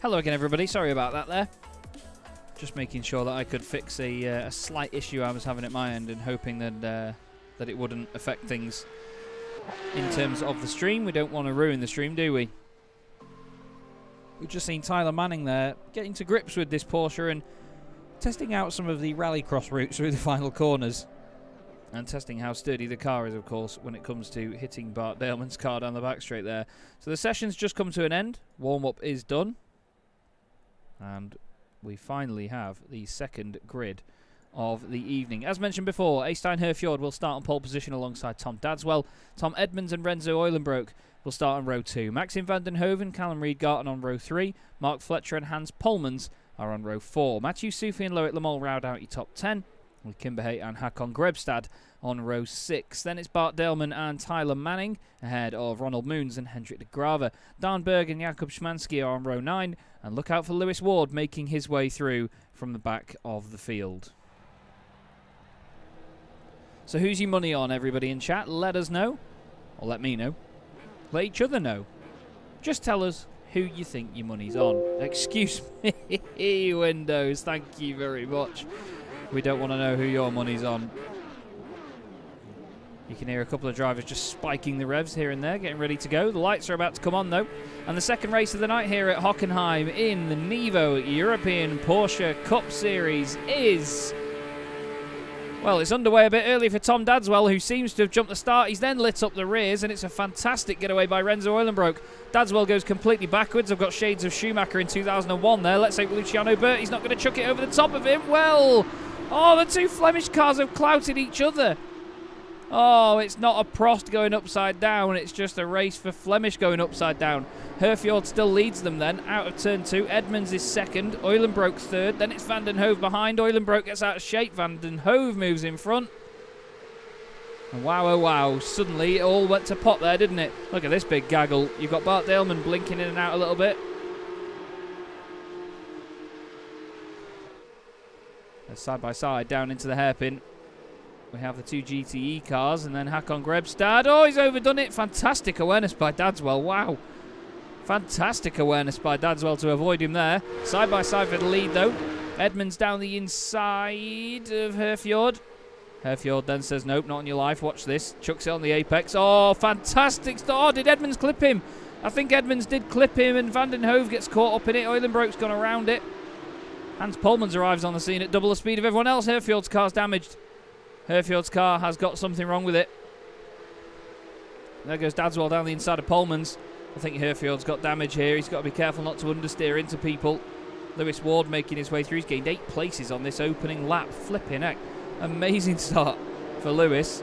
Hello again, everybody. Sorry about that there. Just making sure that I could fix a slight issue I was having at my end and hoping that that it wouldn't affect things in terms of the stream. We don't want to ruin the stream, do we? We've just seen Tyler Manning there getting to grips with this Porsche and testing out some of the rallycross routes through the final corners. And testing how sturdy the car is, of course, when it comes to hitting Bart Daleman's car down the back straight there. So the session's just come to an end. Warm-up is done. And we finally have the second grid of the evening. As mentioned before, Eystein Herfjord will start on pole position alongside Tom Dadswell. Tom Edmonds and Renzo Eulenbroek will start on row 2. Maxim van den Hoven, Callum Reed-Garten on row 3. Mark Fletcher and Hans Polmans are on row 4. Matthew Sufi and Loic Lamol round out your top 10, with Kimberhay and Hakon Grebstad on row 6. Then it's Bart Daleman and Tyler Manning ahead of Ronald Moons and Hendrik de Grave. Dan Berg and Jakob Szymanski are on row 9, and look out for Lewis Ward making his way through from the back of the field. So who's your money on, everybody in chat? Let us know, or let me know. Let each other know. Just tell us who you think your money's on. Excuse me, Windows, thank you very much. We don't want to know who your money's on. You can hear a couple of drivers just spiking the revs here and there, getting ready to go. The lights are about to come on, though. And the second race of the night here at Hockenheim in the NEVO European Porsche Cup Series is... well, it's underway a bit early for Tom Dadswell, who seems to have jumped the start. He's then lit up the rears, and it's a fantastic getaway by Renzo Eulenbroek. Dadswell goes completely backwards. I've got shades of Schumacher in 2001 there. Let's hope Luciano Berti's not going to chuck it over the top of him. Well, oh, the two Flemish cars have clouted each other. Oh, it's not a Prost going upside down. It's just a race for Flemish going upside down. Herfjord still leads them then, out of turn 2. Edmonds is second. Eulenbroek third. Then it's Van den Hove behind. Eulenbroek gets out of shape. Van den Hove moves in front. And wow, oh wow, suddenly it all went to pot there, didn't it? Look at this big gaggle. You've got Bart Daleman blinking in and out a little bit. They're side by side down into the hairpin. We have the two GTE cars, and then Hakon Grebstad. Oh, he's overdone it. Fantastic awareness by Dadswell. Wow. Fantastic awareness by Dadswell to avoid him there. Side by side for the lead, though. Edmonds down the inside of Herfjord. Herfjord then says, nope, not on your life. Watch this. Chucks it on the apex. Oh, fantastic. Oh, did Edmonds clip him? I think Edmonds did clip him, and Van den Hove gets caught up in it. Eulenbroek's gone around it. Hans Polmans arrives on the scene at double the speed of everyone else. Herfjord's car's damaged. Herfjord's car has got something wrong with it. There goes Dadswell down the inside of Polmans. I think Herfjord's got damage here. He's got to be careful not to understeer into people. Lewis Ward making his way through. He's gained 8 places on this opening lap. Flipping heck. Amazing start for Lewis.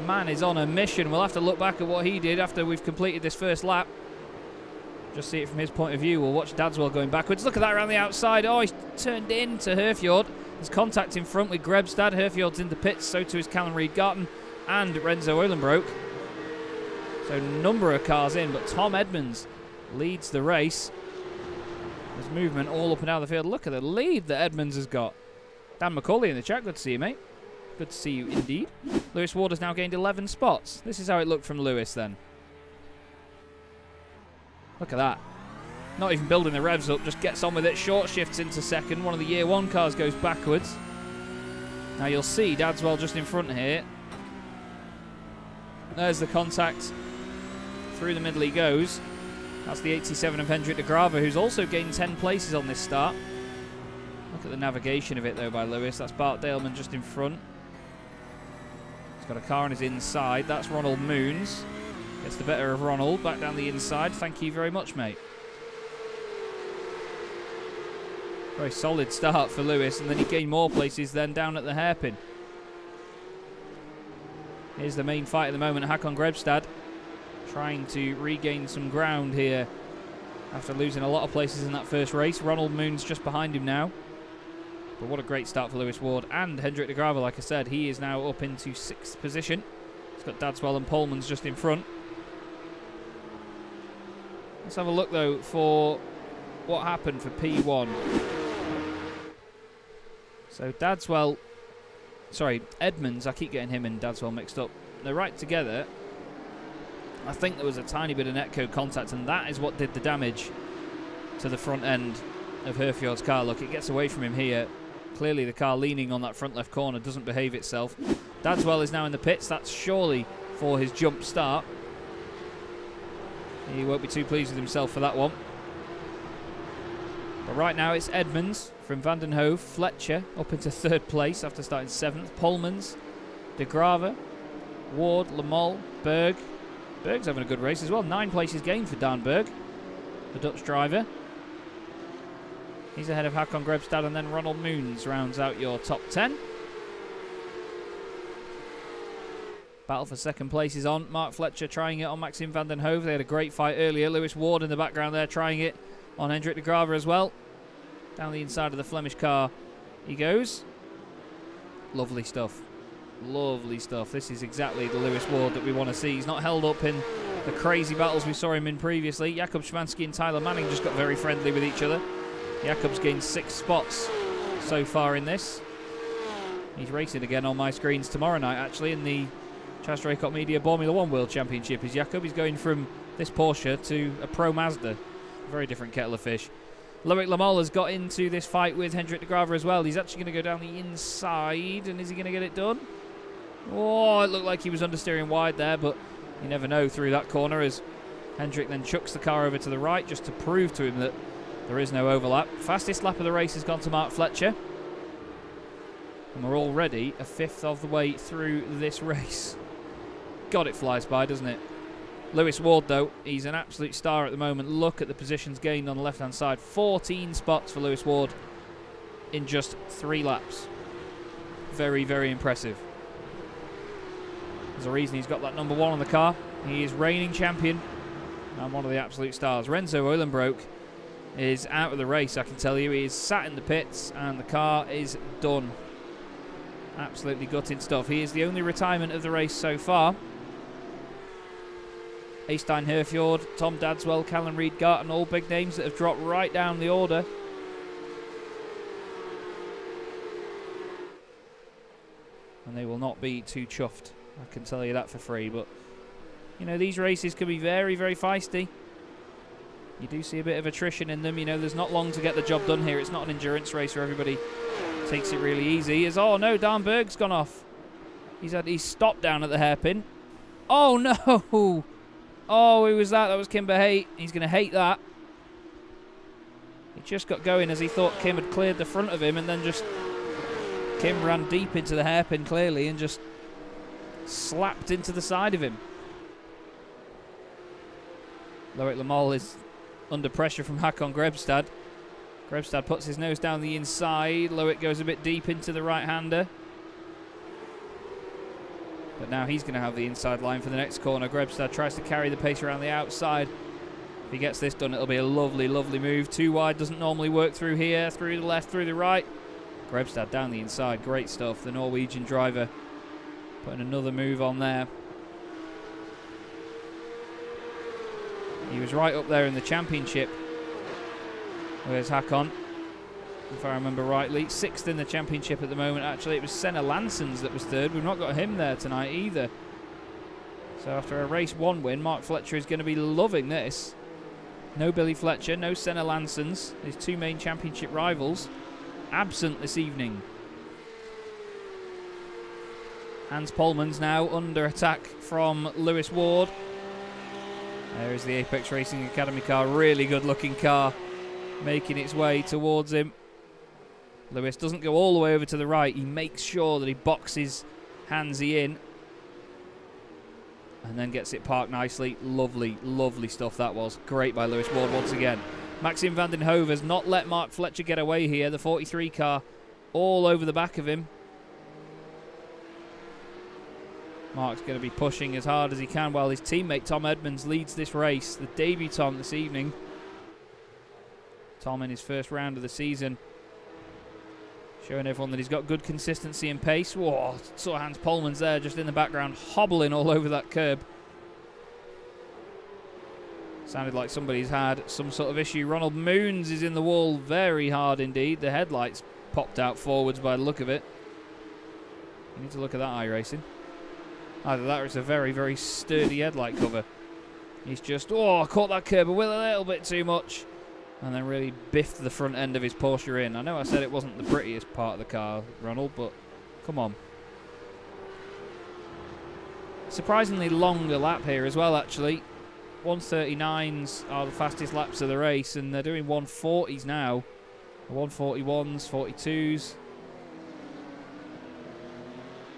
Man is on a mission. We'll have to look back at what he did after we've completed this first lap. Just see it from his point of view. We'll watch Dadswell going backwards. Look at that around the outside. Oh, he's turned into Herfjord. There's contact in front with Grebstad. Herfjord's in the pits. So too is Callum Reed-Garten and Renzo Eulenbroek. So number of cars in, but Tom Edmonds leads the race. There's movement all up and down the field. Look at the lead that Edmonds has got. Dan McCauley in the chat. Good to see you, mate. Good to see you indeed. Lewis Ward has now gained 11 spots. This is how it looked from Lewis then. Look at that. Not even building the revs up, just gets on with it. Short shifts into second. One of the year 1 cars goes backwards. Now you'll see Dadswell just in front here. There's the contact. Through the middle he goes. That's the 87 of Hendrik de Grave, who's also gained 10 places on this start. Look at the navigation of it, though, by Lewis. That's Bart Daleman just in front. He's got a car on his inside. That's Ronald Moons. Gets the better of Ronald. Back down the inside. Thank you very much, mate. Very solid start for Lewis, and then he gained more places then down at the hairpin. Here's the main fight at the moment, Hakon Grebstad, trying to regain some ground here after losing a lot of places in that first race. Ronald Moon's just behind him now. But what a great start for Lewis Ward. And Hendrik de Grave, like I said, he is now up into 6th position. He's got Dadswell and Polmans just in front. Let's have a look, though, for what happened for P1. So Edmonds, I keep getting him and Dadswell mixed up. They're right together. I think there was a tiny bit of netcode contact, and that is what did the damage to the front end of Herfjord's car. Look, it gets away from him here. Clearly the car leaning on that front left corner doesn't behave itself. Dadswell is now in the pits. That's surely for his jump start. He won't be too pleased with himself for that one. But right now it's Edmonds from Van den Hove, Fletcher up into 3rd place after starting 7th, Polmans, De Grave, Ward, Lamol, Berg. Berg's having a good race as well. 9 places gained for Dan Berg, the Dutch driver. He's ahead of Hakon Grebstad, and then Ronald Moons rounds out your top 10. Battle for 2nd place is on. Mark Fletcher trying it on Maxim van den Hove. They had a great fight earlier. Lewis Ward in the background there trying it on Hendrik de Grave as well. Down the inside of the Flemish car he goes. Lovely stuff. Lovely stuff. This is exactly the Lewis Ward that we want to see. He's not held up in the crazy battles we saw him in previously. Jakob Schmansky and Tyler Manning just got very friendly with each other. Jakob's gained 6 spots so far in this. He's racing again on my screens tomorrow night, actually, in the Chaz Draycott Media Formula 1 World Championship. Is Jakob. He's going from this Porsche to a Pro Mazda. Very different kettle of fish. Loic Lamol has got into this fight with Hendrik de Grave as well. He's actually going to go down the inside, and is he going to get it done? Oh, it looked like he was understeering wide there, but you never know through that corner as Hendrik then chucks the car over to the right just to prove to him that there is no overlap. Fastest lap of the race has gone to Mark Fletcher. And we're already a 5th of the way through this race. God, it flies by, doesn't it? Lewis Ward, though, he's an absolute star at the moment. Look at the positions gained on the left-hand side. 14 spots for Lewis Ward in just 3 laps. Very, very impressive. There's a reason he's got that number 1 on the car. He is reigning champion and one of the absolute stars. Renzo Eulenbroek is out of the race, I can tell you. He is sat in the pits and the car is done. Absolutely gutting stuff. He is the only retirement of the race so far. Eystein Herfjord, Tom Dadswell, Callum Reid Garton, all big names that have dropped right down the order. And they will not be too chuffed, I can tell you that for free. But, you know, these races can be very, very feisty. You do see a bit of attrition in them. You know, there's not long to get the job done here. It's not an endurance race where everybody takes it really easy. Oh no, Dan Berg's gone off. He's stopped down at the hairpin. Oh no! Oh, who was that? That was Kimber Haight. He's going to hate that. He just got going as he thought Kim had cleared the front of him, and then just Kim ran deep into the hairpin clearly and just slapped into the side of him. Loic Lamol is under pressure from Hakon Grebstad. Grebstad puts his nose down the inside. Loic goes a bit deep into the right-hander. But now he's going to have the inside line for the next corner. Grebstad tries to carry the pace around the outside. If he gets this done, it'll be a lovely, lovely move. Too wide doesn't normally work through here. Through the left, through the right. Grebstad down the inside. Great stuff. The Norwegian driver putting another move on there. He was right up there in the championship. Where's Hakon? If I remember rightly. 6th in the championship at the moment, actually. It was Senna Lansons that was 3rd. We've not got him there tonight either. So after a race 1 win, Mark Fletcher is going to be loving this. No Billy Fletcher, no Senna Lansons. His 2 main championship rivals absent this evening. Hans Polmans now under attack from Lewis Ward. There is the Apex Racing Academy car. Really good looking car making its way towards him. Lewis doesn't go all the way over to the right. He makes sure that he boxes Hansy in and then gets it parked nicely. Lovely, lovely stuff that was. Great by Lewis Ward once again. Maxim van den Hove has not let Mark Fletcher get away here. The 43 car all over the back of him. Mark's going to be pushing as hard as he can while his teammate Tom Edmonds leads this race. The debutant this evening. Tom in his first round of the season, showing everyone that he's got good consistency and pace. Whoa, saw Hans Polmans there just in the background, hobbling all over that curb. Sounded like somebody's had some sort of issue. Ronald Moons is in the wall very hard indeed. The headlights popped out forwards by the look of it. You need to look at that iRacing. Either that or it's a very, very sturdy headlight cover. He's just, caught that curb a little bit too much. and then really biffed the front end of his Porsche in. I know I said it wasn't the prettiest part of the car, Ronald, but come on. Surprisingly longer lap here as well, actually. 139s are the fastest laps of the race, and they're doing 140s now. 141s, 42s.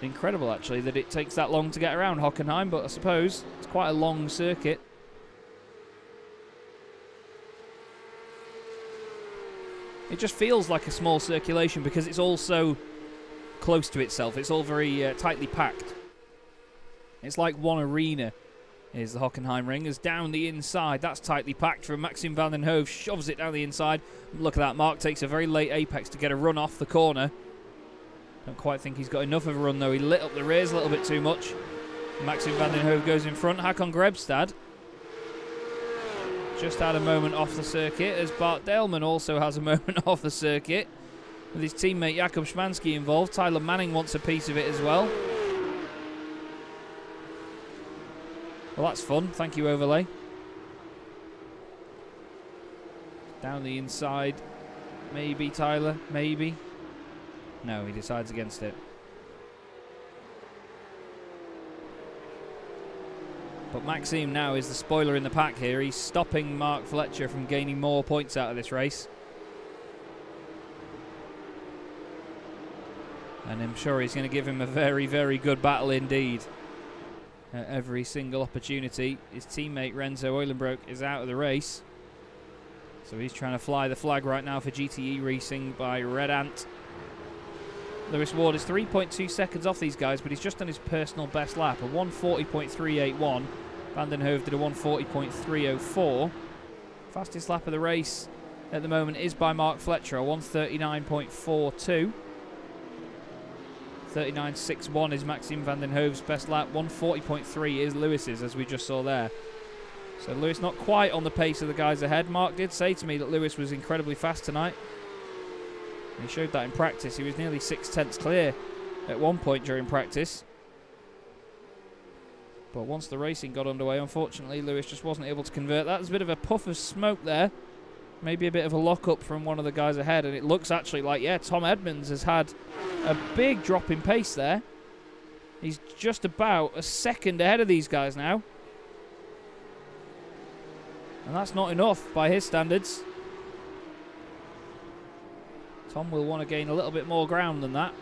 Incredible, actually, that it takes that long to get around Hockenheim, but I suppose it's quite a long circuit. It just feels like a small circulation because it's all so close to itself. It's all very tightly packed. It's like one arena is the Hockenheim ring. As down the inside, that's tightly packed from Maxim van den Hove, shoves it down the inside. Look at that, Mark takes a very late apex to get a run off the corner. Don't quite think he's got enough of a run though. He lit up the rears a little bit too much. Maxim van den Hove goes in front. Håkon Grebstad just had a moment off the circuit, as Bart Daleman also has a moment off the circuit with his teammate Jakub Szymanski involved. Tyler Manning wants a piece of it as well. Well, that's fun. Thank you, Overlay. Down the inside. Maybe, Tyler. Maybe. No, he decides against it. But Maxime now is the spoiler in the pack here. He's stopping Mark Fletcher from gaining more points out of this race. And I'm sure he's going to give him a very, very good battle indeed. At every single opportunity. His teammate Renzo Eulenbroek is out of the race. So he's trying to fly the flag right now for GTE Racing by Red Ant. Lewis Ward is 3.2 seconds off these guys, but he's just done his personal best lap, a 140.381. Van den Hove did a 140.304. Fastest lap of the race at the moment is by Mark Fletcher, a 139.42. 39.61 is Maxime van den Hove's best lap. 140.3 is Lewis's, as we just saw there. So Lewis not quite on the pace of the guys ahead. Mark did say to me that Lewis was incredibly fast tonight. He showed that in practice. He was nearly 6/10 clear at one point during practice. But once the racing got underway, unfortunately, Lewis just wasn't able to convert that. There's a bit of a puff of smoke there. Maybe a bit of a lock-up from one of the guys ahead. And it looks actually like, yeah, Tom Edmonds has had a big drop in pace there. He's just about a second ahead of these guys now. And that's not enough by his standards. Tom will want to gain a little bit more ground than that.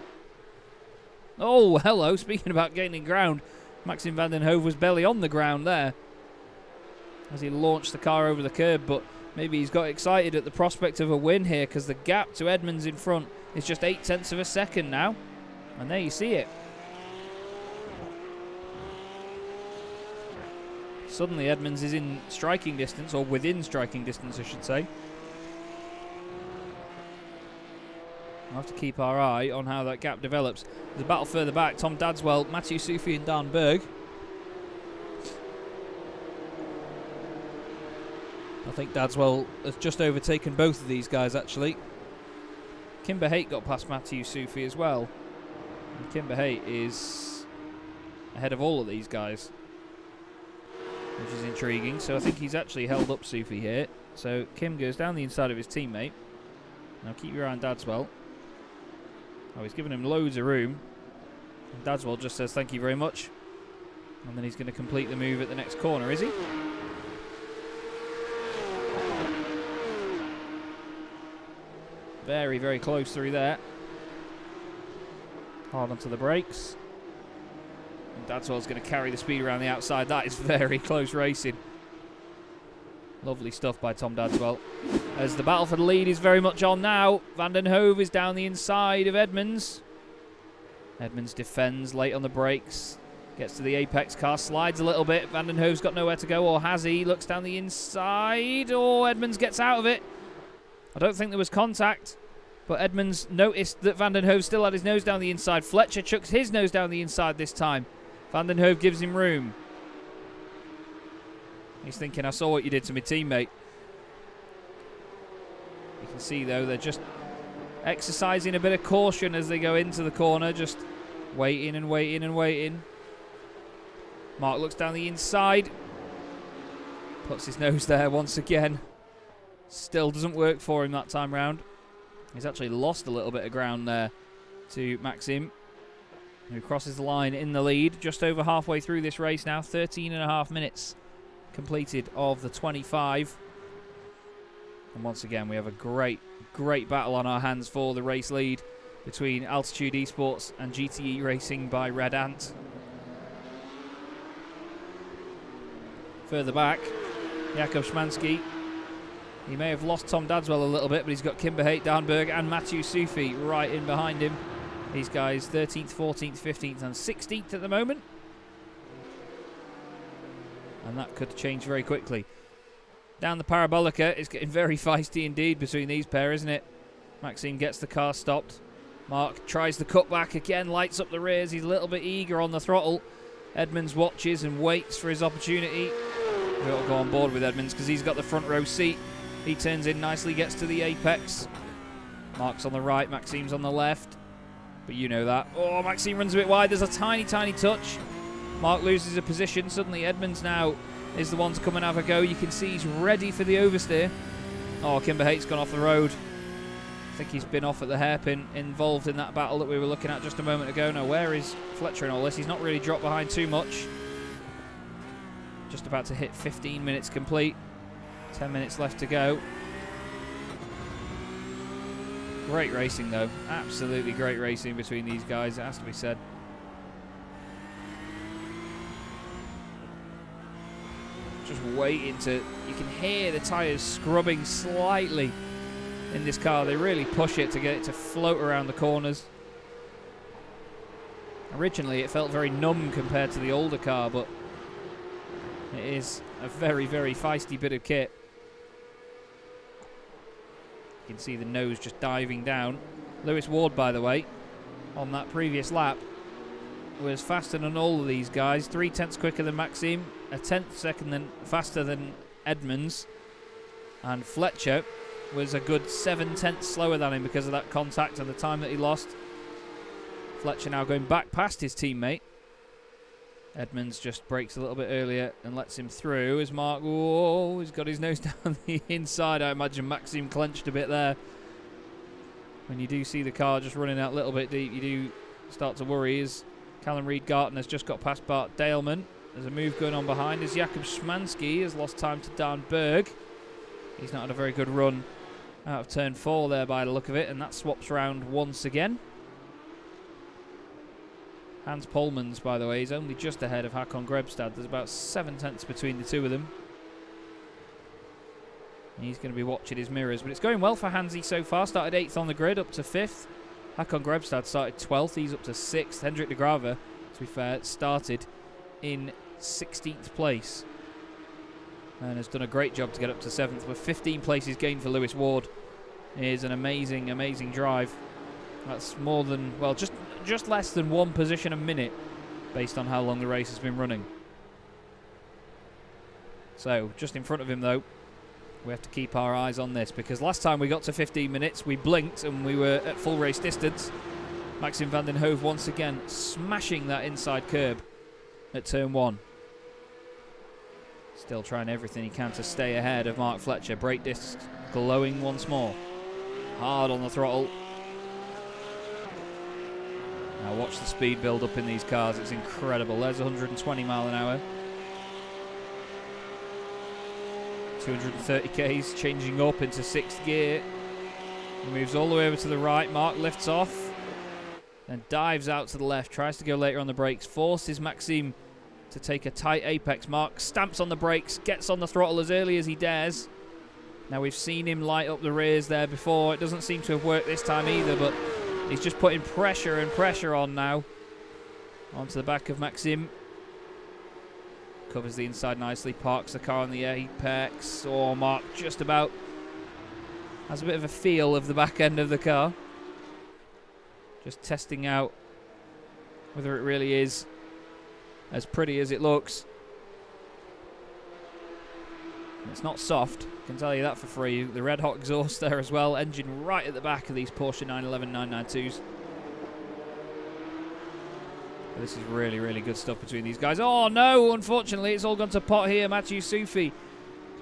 Oh, hello. Speaking about gaining ground, Maxim van den Hove was barely on the ground there as he launched the car over the curb, but maybe he's got excited at the prospect of a win here because the gap to Edmonds in front is just 0.8 of a second now. And there you see it. Suddenly Edmonds is in striking distance, or within striking distance, I should say. We'll have to keep our eye on how that gap develops. There's a battle further back. Tom Dadswell, Matthew Sufi and Dan Berg. I think Dadswell has just overtaken both of these guys, actually. Kimber Haight got past Matthew Sufi as well. And Kimber Haight is ahead of all of these guys, which is intriguing. So I think he's actually held up Sufi here. So Kim goes down the inside of his teammate. Now keep your eye on Dadswell. Oh, he's given him loads of room. And Dadswell just says thank you very much. And then he's going to complete the move at the next corner, is he? Very, very close through there. Hard onto the brakes. And Dadswell's going to carry the speed around the outside. That is very close racing. Lovely stuff by Tom Dadswell. As the battle for the lead is very much on now. Van den Hove is down the inside of Edmonds. Edmonds defends late on the brakes. Gets to the apex car, slides a little bit. Van den Hove's got nowhere to go, or has he? Looks down the inside. Oh, Edmonds gets out of it. I don't think there was contact, but Edmonds noticed that Van den Hove still had his nose down the inside. Fletcher chucks his nose down the inside this time. Van den Hove gives him room. He's thinking, I saw what you did to my teammate. You can see, though, they're just exercising a bit of caution as they go into the corner, just waiting and waiting and waiting. Mark looks down the inside. Puts his nose there once again. Still doesn't work for him that time round. He's actually lost a little bit of ground there to Maxim, who crosses the line in the lead. Just over halfway through this race now. 13.5 minutes completed of the 25. And once again, we have a great battle on our hands for the race lead between Altitude Esports and GTE Racing by Red Ant. Further back, Jakub Szymanski. He may have lost Tom Dadswell a little bit, but he's got Kimberhait, Downberg and Mathieu Sufi right in behind him. These guys 13th, 14th, 15th and 16th at the moment. And that could change very quickly. Down the Parabolica, it's getting very feisty indeed between these pair, isn't it? Maxime gets the car stopped. Mark tries the cutback again, lights up the rears. He's a little bit eager on the throttle. Edmonds watches and waits for his opportunity. We've got to go on board with Edmonds because he's got the front row seat. He turns in nicely, gets to the apex. Mark's on the right, Maxime's on the left. But you know that. Oh, Maxime runs a bit wide. There's a tiny touch. Mark loses a position. Suddenly Edmonds now is the one to come and have a go. You can see he's ready for the oversteer. Oh, Kimberhait's gone off the road. I think he's been off at the hairpin, involved in that battle that we were looking at just a moment ago. Now, where is Fletcher in all this? He's not really dropped behind too much. Just about to hit 15 minutes complete. 10 minutes left to go. Great racing, though. Absolutely great racing between these guys, it has to be said. Just waiting to... You can hear the tyres scrubbing slightly in this car. They really push it to get it to float around the corners. Originally, it felt very numb compared to the older car, but it is a very feisty bit of kit. You can see the nose just diving down. Lewis Ward, by the way, on that previous lap, was faster than all of these guys. 3/10 quicker than Maxime, a 10th faster than Edmonds, and Fletcher was a good 7/10 slower than him because of that contact and the time that he lost. Fletcher now going back past his teammate. Edmonds just brakes a little bit earlier and lets him through as Mark, whoa, he's got his nose down the inside. I imagine Maxime clenched a bit there. When you do see the car just running out a little bit deep, you do start to worry as Callum Reed-Garton has just got past Bart Daleman. There's a move going on behind as Jakub Szymanski has lost time to Dan Berg. He's not had a very good run out of turn 4 there by the look of it, and that swaps round once again. Hans Polmans, by the way, is only just ahead of Hakon Grebstad. There's about 7/10 between the two of them. He's going to be watching his mirrors, but it's going well for Hansi so far. Started 8th on the grid, up to 5th. Hakon Grebstad started 12th. He's up to 6th. Hendrik de Grave, to be fair, started in 16th place and has done a great job to get up to 7th, with 15 places gained for Lewis Ward. It is an amazing drive. That's more than, well, just less than 1 position a minute based on how long the race has been running. So, just in front of him, though, we have to keep our eyes on this, because last time we got to 15 minutes, we blinked and we were at full race distance. Maxim van den Hove once again smashing that inside curb at turn 1. Still trying everything he can to stay ahead of Mark Fletcher. Brake discs glowing once more. Hard on the throttle. Now watch the speed build up in these cars. It's incredible. There's 120 mile an hour. 230 k's, changing up into 6th gear. He moves all the way over to the right. Mark lifts off, then dives out to the left. Tries to go later on the brakes. Forces Maxime to take a tight apex. Mark stamps on the brakes, gets on the throttle as early as he dares. Now we've seen him light up the rears there before. It doesn't seem to have worked this time either, but he's just putting pressure and pressure on now. Onto the back of Maxime. Covers the inside nicely, parks the car on the apex. Oh, Mark just about has a bit of a feel of the back end of the car. Just testing out whether it really is as pretty as it looks. And it's not soft, I can tell you that for free. The red hot exhaust there as well, engine right at the back of these Porsche 911 992s. But this is really good stuff between these guys. Oh no, unfortunately it's all gone to pot here. Mathieu Sufi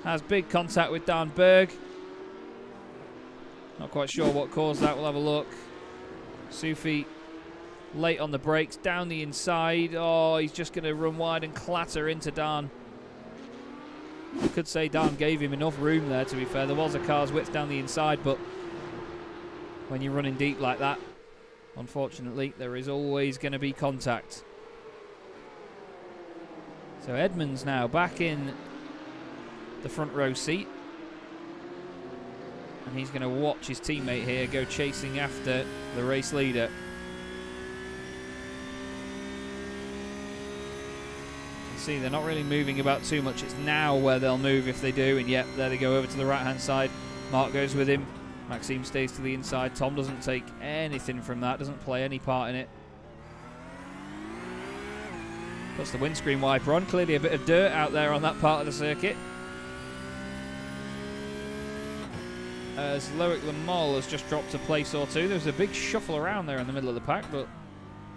has big contact with Dan Berg. Not quite sure what caused that. We'll have a look. Sufi late on the brakes, down the inside. Oh, he's just going to run wide and clatter into Dan. I could say Dan gave him enough room there, to be fair. There was a car's width down the inside, but when you're running deep like that, unfortunately, there is always going to be contact. So Edmonds now back in the front row seat. And he's going to watch his teammate here go chasing after the race leader. See, they're not really moving about too much. It's now where they'll move if they do, and yep, there they go over to the right hand side. Mark goes with him. Maxime stays to the inside. Tom doesn't take anything from that, doesn't play any part in it. Puts the windscreen wiper on. Clearly a bit of dirt out there on that part of the circuit. As Loic Lamol has just dropped a place or two. There was a big shuffle around there in the middle of the pack, but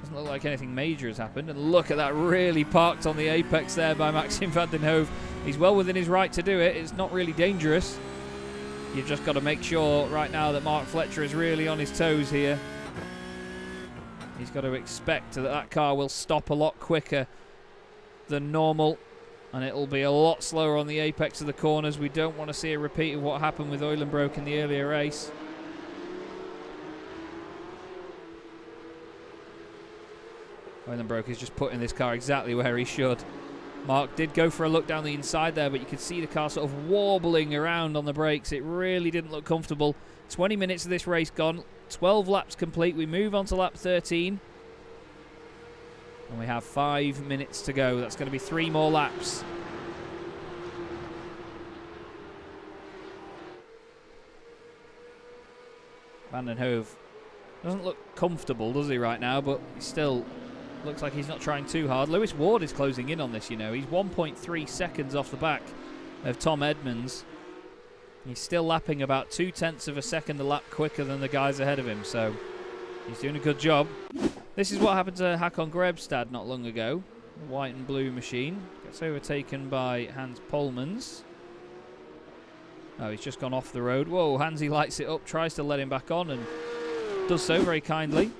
doesn't look like anything major has happened. And look at that, really parked on the apex there by Maxime van den Hove. He's well within his right to do it. It's not really dangerous. You've just got to make sure right now that Mark Fletcher is really on his toes here. He's got to expect that that car will stop a lot quicker than normal, and it'll be a lot slower on the apex of the corners. We don't want to see a repeat of what happened with Eulenbroek in the earlier race. Eulenbroek is just putting this car exactly where he should. Mark did go for a look down the inside there, but you could see the car sort of wobbling around on the brakes. It really didn't look comfortable. 20 minutes of this race gone, 12 laps complete. We move on to lap 13. And we have 5 minutes to go. That's going to be 3 more laps. Van den Hove doesn't look comfortable, does he, right now? But he still looks like he's not trying too hard. Lewis Ward is closing in on this, you know. He's 1.3 seconds off the back of Tom Edmonds. He's still lapping about 0.2 of a second a lap quicker than the guys ahead of him. So he's doing a good job. This is what happened to Håkon Grebstad not long ago. The white and blue machine gets overtaken by Hans Polmans. Oh, he's just gone off the road. Whoa, Hansi lights it up, tries to let him back on, and does so very kindly.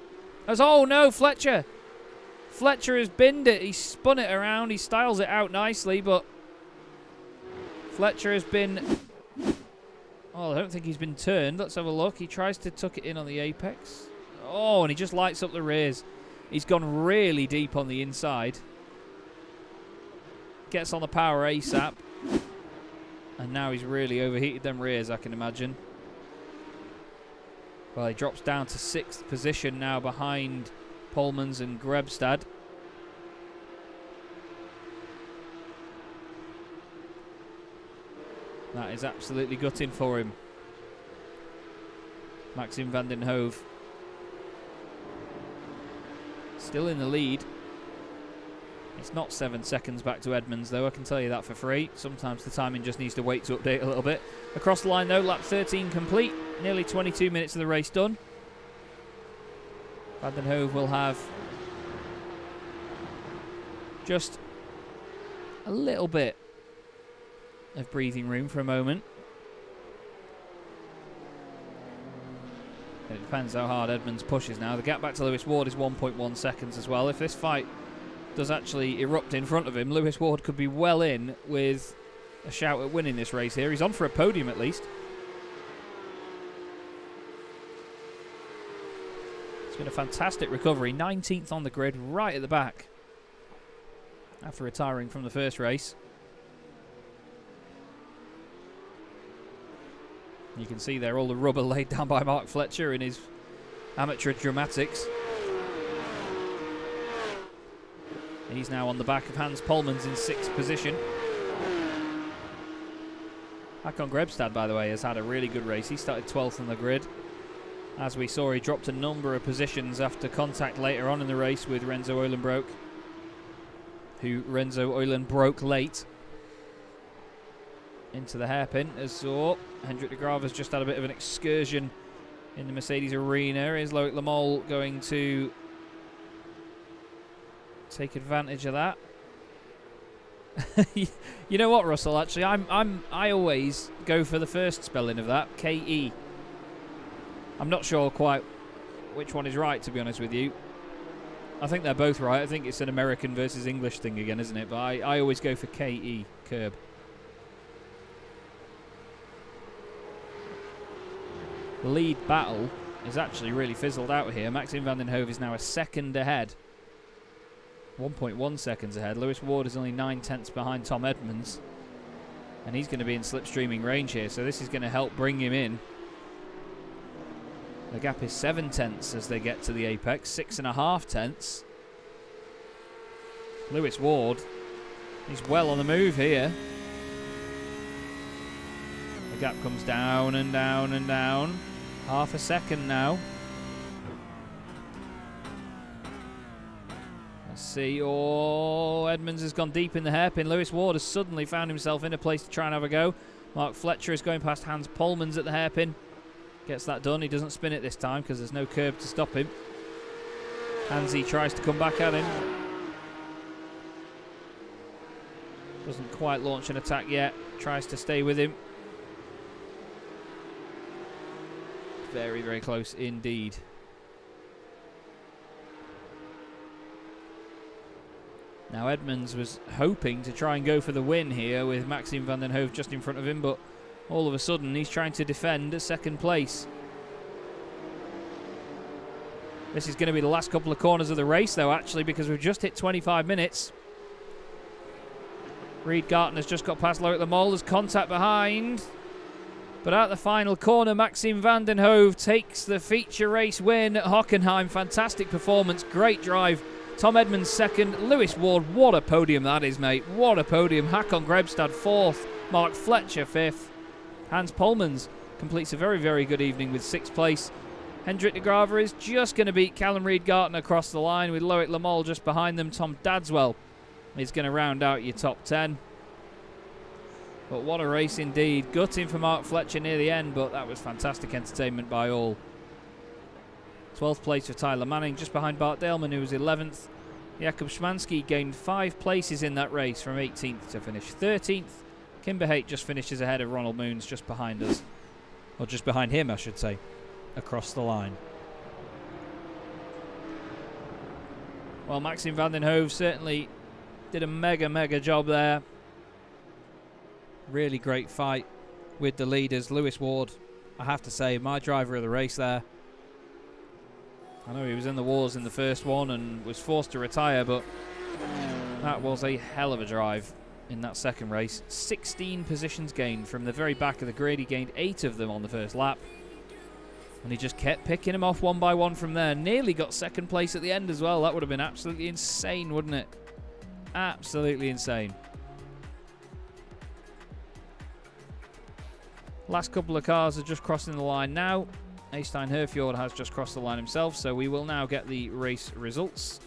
Oh no, Fletcher! Fletcher has binned it. He spun it around. He styles it out nicely, but Fletcher has been... Oh, I don't think he's been turned. Let's have a look. He tries to tuck it in on the apex. Oh, and he just lights up the rears. He's gone really deep on the inside. Gets on the power ASAP. And now he's really overheated them rears, I can imagine. Well, he drops down to 6th position now behind Polmans and Grebstad. That is absolutely gutting for him. Maxime van den Hove still in the lead. It's not 7 seconds back to Edmonds, though, I can tell you that for free. Sometimes the timing just needs to wait to update a little bit. Across the line, though, lap 13 complete. Nearly 22 minutes of the race done. Van den Hove will have just a little bit of breathing room for a moment. It depends how hard Edmonds pushes now. The gap back to Lewis Ward is 1.1 seconds as well. If this fight does actually erupt in front of him, Lewis Ward could be well in with a shout at winning this race here. He's on for a podium at least. It's been a fantastic recovery. 19th on the grid, right at the back after retiring from the first race. You can see there all the rubber laid down by Mark Fletcher in his amateur dramatics. He's now on the back of Hans Polmans in 6th position. Håkon Grebstad, by the way, has had a really good race. He started 12th on the grid. As we saw, he dropped a number of positions after contact later on in the race with Renzo Eulenbroek, who Renzo Eulenbroek late into the hairpin. As Hendrik de Graaf has just had a bit of an excursion in the Mercedes arena. Is Loic Lamol going to take advantage of that? You know what, Russell? Actually, I always go for the first spelling of that, K-E. I'm not sure quite which one is right, to be honest with you. I think they're both right. I think it's an American versus English thing again, isn't it? But I always go for KE, curb. The lead battle is actually really fizzled out here. Maxime van den Hove is now a second ahead. 1.1 seconds ahead. Lewis Ward is only 9/10 behind Tom Edmonds. And he's going to be in slipstreaming range here, so this is going to help bring him in. The gap is 7/10 as they get to the apex, 6.5. Lewis Ward, he's well on the move here. The gap comes down and down and down. Half a second now. Let's see. Oh, Edmonds has gone deep in the hairpin. Lewis Ward has suddenly found himself in a place to try and have a go. Mark Fletcher is going past Hans Polmans at the hairpin. Gets that done. He doesn't spin it this time because there's no curb to stop him. Hansy tries to come back at him. Doesn't quite launch an attack yet. Tries to stay with him. Very, very close indeed. Now Edmonds was hoping to try and go for the win here with Maxime van den Hove just in front of him, but all of a sudden he's trying to defend at second place. This is going to be the last couple of corners of the race though, actually, because we've just hit 25 minutes. Reid Gartner's just got past Loic Lamol. There's contact behind. But at the final corner, Maxime van den Hove takes the feature race win at Hockenheim. Fantastic performance, great drive. Tom Edmonds second, Lewis Ward, what a podium that is, mate. What a podium. Håkon Grebstad fourth, Mark Fletcher fifth. Hans Polmans completes a very, very good evening with sixth place. Hendrik de Graver is just going to beat Callum Reid Gartner across the line with Loic Lamol just behind them. Tom Dadswell is going to round out your top 10. But what a race indeed. Gutting for Mark Fletcher near the end, but that was fantastic entertainment by all. 12th place for Tyler Manning, just behind Bart Daleman, who was 11th. Jakub Szymanski gained 5 places in that race from 18th to finish 13th. Kimber Haight just finishes ahead of Ronald Moons just behind us. Or just behind him, I should say, across the line. Well, Maxime van den Hove certainly did a mega job there. Really great fight with the leaders. Lewis Ward, I have to say, my driver of the race there. I know he was in the wars in the first one and was forced to retire, but that was a hell of a drive in that second race. 16 positions gained from the very back of the grid. He gained 8 of them on the first lap. And he just kept picking them off one by one from there. Nearly got second place at the end as well. That would have been absolutely insane, wouldn't it? Absolutely insane. Last couple of cars are just crossing the line now. Eystein Herfjord has just crossed the line himself, so we will now get the race results.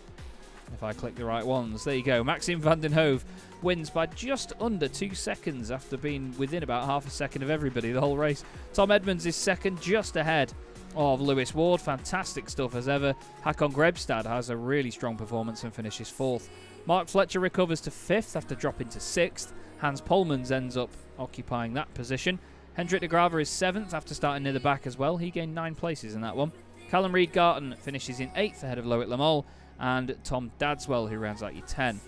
If I click the right ones. There you go. Maxime van den Hove wins by just under 2 seconds after being within about half a second of everybody the whole race. Tom Edmonds is second, just ahead of Lewis Ward. Fantastic stuff as ever. Håkon Grebstad has a really strong performance and finishes 4th. Mark Fletcher recovers to 5th after dropping to 6th. Hans Polmans ends up occupying that position. Hendrik de Graver is 7th after starting near the back as well. He gained 9 places in that one. Callum Reid Gartner finishes in 8th ahead of Loic Lamol. And Tom Dadswell, who rounds out your 10.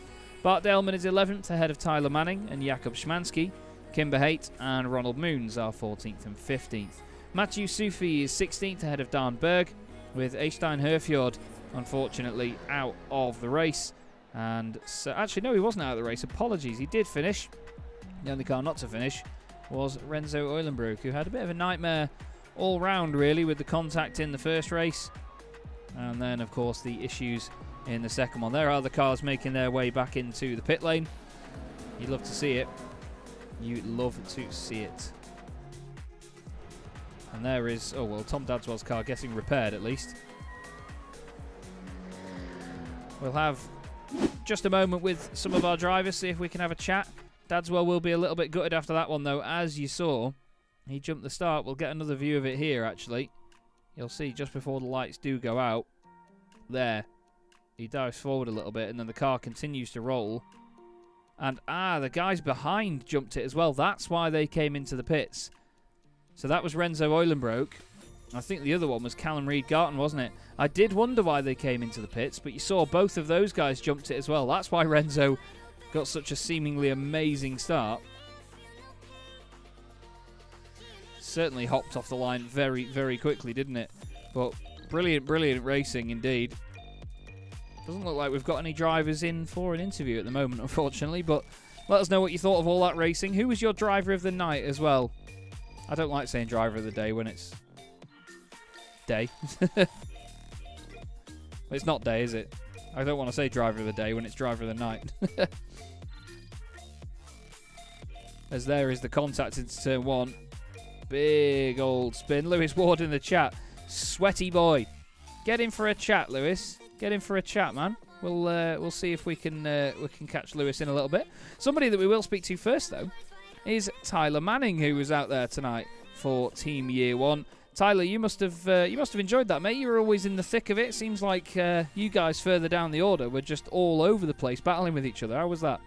Bart Daleman is 11th ahead of Tyler Manning and Jakub Szymanski. Kimber Haight and Ronald Moons are 14th and 15th. Matthew Sufi is 16th ahead of Dan Berg, with Eystein Herfjord unfortunately out of the race. And so, actually, no, he wasn't out of the race. Apologies, he did finish. The only car not to finish was Renzo Eulenbroek, who had a bit of a nightmare all round, really, with the contact in the first race. And then, of course, the issues in the second one. There are the cars making their way back into the pit lane. You'd love to see it. You'd love to see it. And there is, oh, well, Tom Dadswell's car getting repaired, at least. We'll have just a moment with some of our drivers, see if we can have a chat. Dadswell will be a little bit gutted after that one, though. As you saw, he jumped the start. We'll get another view of it here, actually. You'll see just before the lights do go out. There. He dives forward a little bit, and then the car continues to roll. And, the guys behind jumped it as well. That's why they came into the pits. So that was Renzo Eulenbroek. I think the other one was Callum Reid-Garton, wasn't it? I did wonder why they came into the pits, but you saw both of those guys jumped it as well. That's why Renzo got such a seemingly amazing start. Certainly hopped off the line very, very quickly, didn't it? But brilliant, brilliant racing indeed. Doesn't look like we've got any drivers in for an interview at the moment, unfortunately, but let us know what you thought of all that racing. Who was your driver of the night as well? I don't like saying driver of the day when it's day. It's not day, is it? I don't want to say driver of the day when it's driver of the night. As there is the contact into turn 1. Big old spin. Lewis Ward in the chat. Sweaty boy. Get in for a chat, Lewis. Get in for a chat, man. We'll see if we can catch Lewis in a little bit. Somebody that we will speak to first, though, is Tyler Manning, who was out there tonight for Team Year 1. Tyler, you must have enjoyed that, mate. You were always in the thick of it. Seems like you guys further down the order were just all over the place, battling with each other. How was that?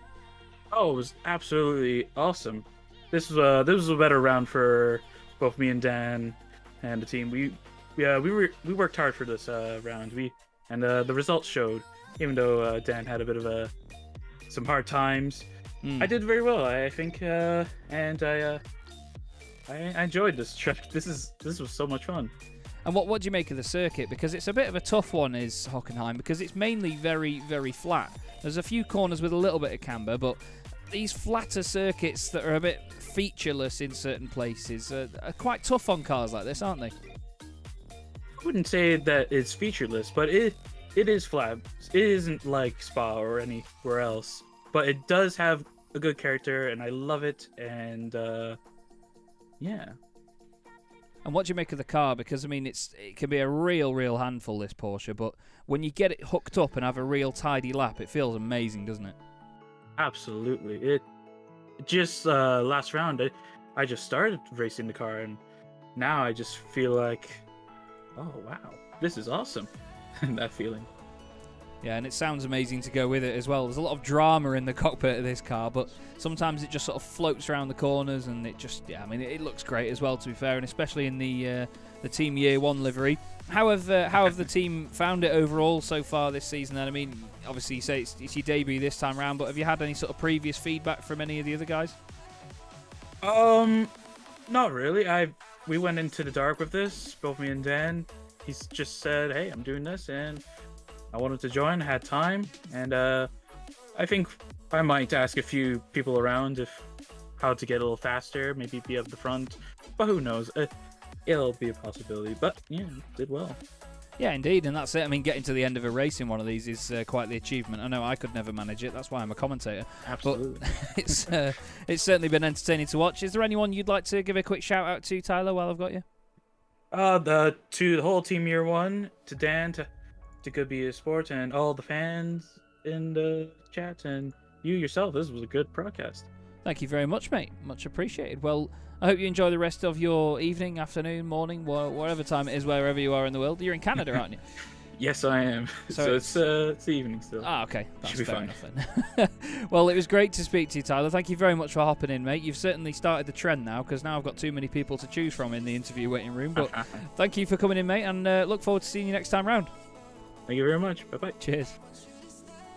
Oh, it was absolutely awesome. This was a better round for both me and Dan and the team. We worked hard for this round. The results showed. Even though Dan had a bit of some hard times, I did very well, I think, and I enjoyed this trip. This was so much fun. And what do you make of the circuit? Because it's a bit of a tough one, is Hockenheim, because it's mainly very, very flat. There's a few corners with a little bit of camber, but these flatter circuits that are a bit featureless in certain places are quite tough on cars like this, aren't they? I wouldn't say that it's featureless, but it is flat. It isn't like Spa or anywhere else, but it does have a good character, and I love it. And yeah. And what do you make of the car? Because I mean, it can be a real handful, this Porsche, but when you get it hooked up and have a real tidy lap, it feels amazing, doesn't it? Absolutely. It just last round, I just started racing the car, and now I just feel like, oh wow, this is awesome. That feeling. Yeah, and it sounds amazing to go with it as well. There's a lot of drama in the cockpit of this car, but sometimes it just sort of floats around the corners, and it just, yeah, I mean, it looks great as well, to be fair, and especially in the Team Year 1 livery. How have the team found it overall so far this season? And I mean, obviously you say it's your debut this time around, but have you had any sort of previous feedback from any of the other guys? Not really. We went into the dark with this, both me and Dan. He's just said, hey, I'm doing this, and I wanted to join, had time, and I think I might ask a few people around how to get a little faster, maybe be up the front, but who knows? It'll be a possibility, but yeah, did well. Yeah, indeed, and that's it. I mean, getting to the end of a race in one of these is quite the achievement. I know I could never manage it. That's why I'm a commentator. Absolutely. But it's certainly been entertaining to watch. Is there anyone you'd like to give a quick shout out to, Tyler, while I've got you? To the whole Team Year 1, to Dan, to Good Be a Sport, and all the fans in the chat, and you yourself. This was a good broadcast. Thank you very much, mate. Much appreciated. Well, I hope you enjoy the rest of your evening, afternoon, morning, whatever time it is, wherever you are in the world. You're in Canada, aren't you? Yes, I am. So it's the evening still. Ah, okay. That's Should be fair fine. enough then. Well, it was great to speak to you, Tyler. Thank you very much for hopping in, mate. You've certainly started the trend now, because now I've got too many people to choose from in the interview waiting room. But thank you for coming in, mate, and look forward to seeing you next time round. Thank you very much. Bye-bye. Cheers.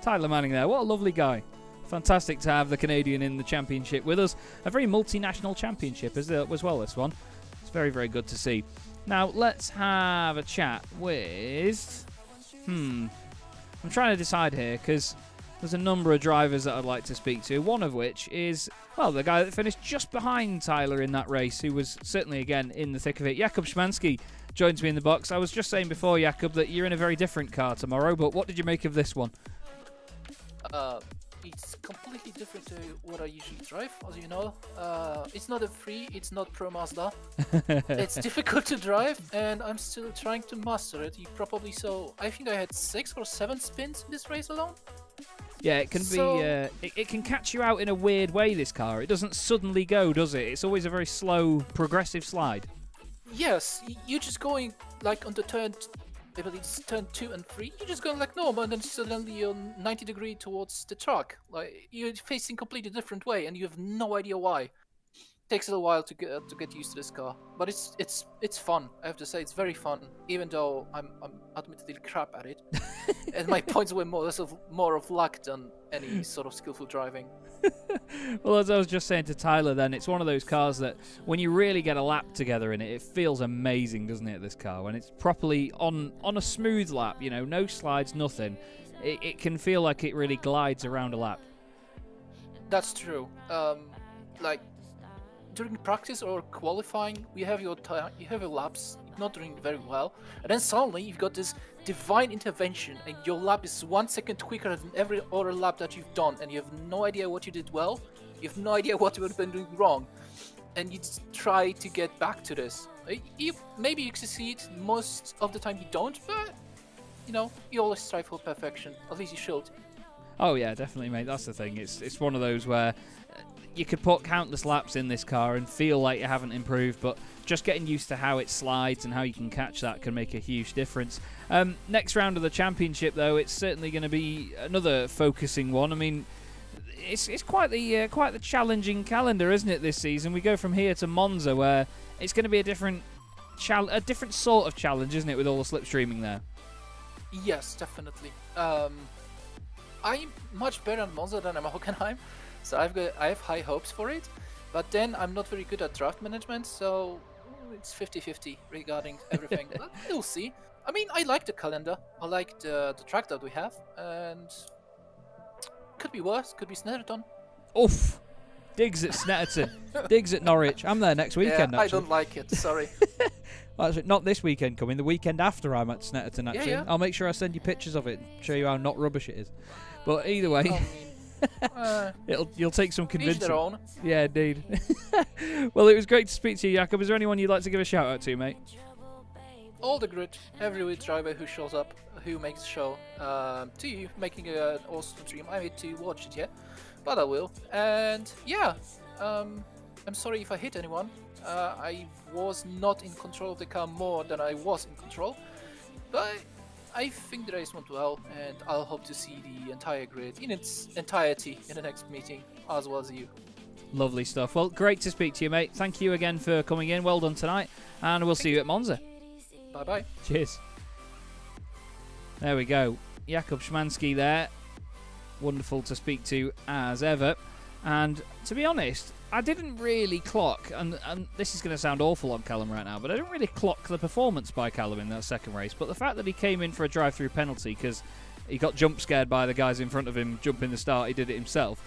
Tyler Manning there. What a lovely guy. Fantastic to have the Canadian in the championship with us. A very multinational championship as well, this one. It's very, very good to see. Now, let's have a chat with... I'm trying to decide here, because there's a number of drivers that I'd like to speak to, one of which is, well, the guy that finished just behind Tyler in that race, who was certainly, again, in the thick of it. Jakub Szymanski joins me in the box. I was just saying before, Jakub, that you're in a very different car tomorrow, but what did you make of this one? It's completely different to what I usually drive, as you know. It's not a free, it's not Pro Mazda. It's difficult to drive, and I'm still trying to master it. You probably saw, I think I had 6 or 7 spins in this race alone. Yeah, it can be. It can catch you out in a weird way, this car. It doesn't suddenly go, does it? It's always a very slow, progressive slide. Yes, you're just going like on the turn, I believe it's turn 2 and 3. You're just going like normal, and then suddenly you're 90 degrees towards the truck. Like you're facing completely different way, and you have no idea why. takes a little while to get used to this car, but it's fun. I have to say, it's very fun, even though I'm admittedly crap at it, and my points were more of luck than any sort of skillful driving. Well, as I was just saying to Tyler, then it's one of those cars that when you really get a lap together in it, it feels amazing, doesn't it? This car, when it's properly on a smooth lap, you know, no slides, nothing, it can feel like it really glides around a lap. That's true. Like during practice or qualifying, you have your laps not doing very well, and then suddenly you've got this divine intervention, and your lap is 1 second quicker than every other lap that you've done, and you have no idea what you did well, you have no idea what you have been doing wrong, and you just try to get back to this. Maybe you succeed, most of the time you don't, but you know, you always strive for perfection. At least you should. Oh yeah, definitely, mate. That's the thing. It's one of those where you could put countless laps in this car and feel like you haven't improved, but just getting used to how it slides and how you can catch that can make a huge difference. Next round of the championship, though, it's certainly going to be another focusing one. I mean, it's quite the challenging calendar, isn't it? This season, we go from here to Monza, where it's going to be a different sort of challenge, isn't it, with all the slipstreaming there? Yes, definitely. I'm much better at Monza than I'm at Hockenheim, so I have high hopes for it. But then I'm not very good at draft management, so it's 50-50 regarding everything. But we'll see. I mean, I like the calendar. I like the track that we have, and could be worse. Could be Snetterton. Oof! Digs at Snetterton. Digs at Norwich. I'm there next weekend. Yeah, actually. I don't like it. Sorry. Well, actually, not this weekend coming. The weekend after I'm at Snetterton. Actually, Yeah. I'll make sure I send you pictures of it, and show you how not rubbish it is. But either way, you'll take some each convincing. their own. Yeah, indeed. Well, it was great to speak to you, Jakob. Is there anyone you'd like to give a shout out to, mate? All the grid, every driver who shows up, who makes the show, to you making an awesome stream. I need to watch it yet, but I will. And yeah, I'm sorry if I hit anyone. I was not in control of the car more than I was in control, but I think the race went well, and I'll hope to see the entire grid in its entirety in the next meeting, as well as you. Lovely stuff. Well, great to speak to you, mate. Thank you again for coming in. Well done tonight, and we'll see you at Monza. Bye-bye. Cheers. There we go. Jakub Szymanski there. Wonderful to speak to as ever. And to be honest, I didn't really clock, and this is going to sound awful on Callum right now, but I didn't really clock the performance by Callum in that second race. But the fact that he came in for a drive-through penalty because he got jump scared by the guys in front of him jumping the start, he did it himself.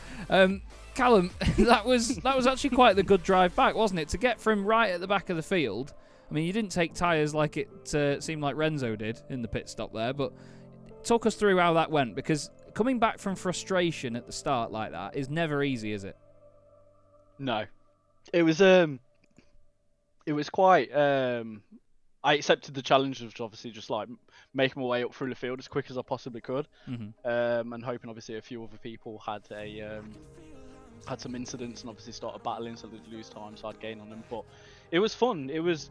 Callum, that was actually quite the good drive back, wasn't it? To get from right at the back of the field. I mean, you didn't take tyres like it seemed like Renzo did in the pit stop there, but talk us through how that went, because coming back from frustration at the start like that is never easy, is it? No, it was quite. I accepted the challenge of obviously just like making my way up through the field as quick as I possibly could, and hoping obviously a few other people had some incidents and obviously started battling so they'd lose time, so I'd gain on them. But it was fun. It was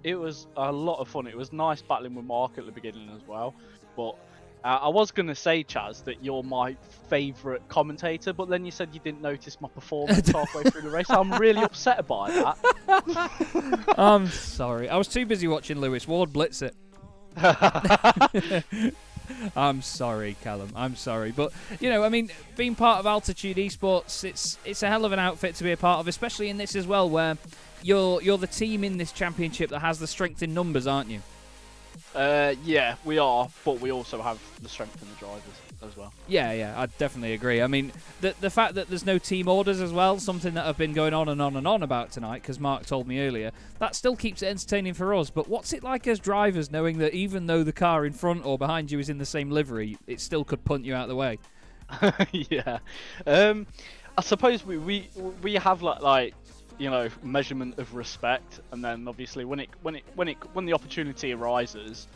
a lot of fun. It was nice battling with Mark at the beginning as well. But I was going to say, Chaz, that you're my favourite commentator, but then you said you didn't notice my performance halfway through the race. I'm really upset by that. I'm sorry. I was too busy watching Lewis Ward blitz it. I'm sorry, Callum. I'm sorry. But, you know, I mean, being part of Altitude Esports, it's a hell of an outfit to be a part of, especially in this as well, where you're the team in this championship that has the strength in numbers, aren't you? Yeah, we are, but we also have the strength in the drivers as well. Yeah, I definitely agree. I mean, the fact that there's no team orders as well, something that I've been going on and on and on about tonight, because Mark told me earlier, that still keeps it entertaining for us. But what's it like as drivers, knowing that even though the car in front or behind you is in the same livery, it still could punt you out of the way? Yeah, I suppose we have like you know, measurement of respect, and then obviously when the opportunity arises,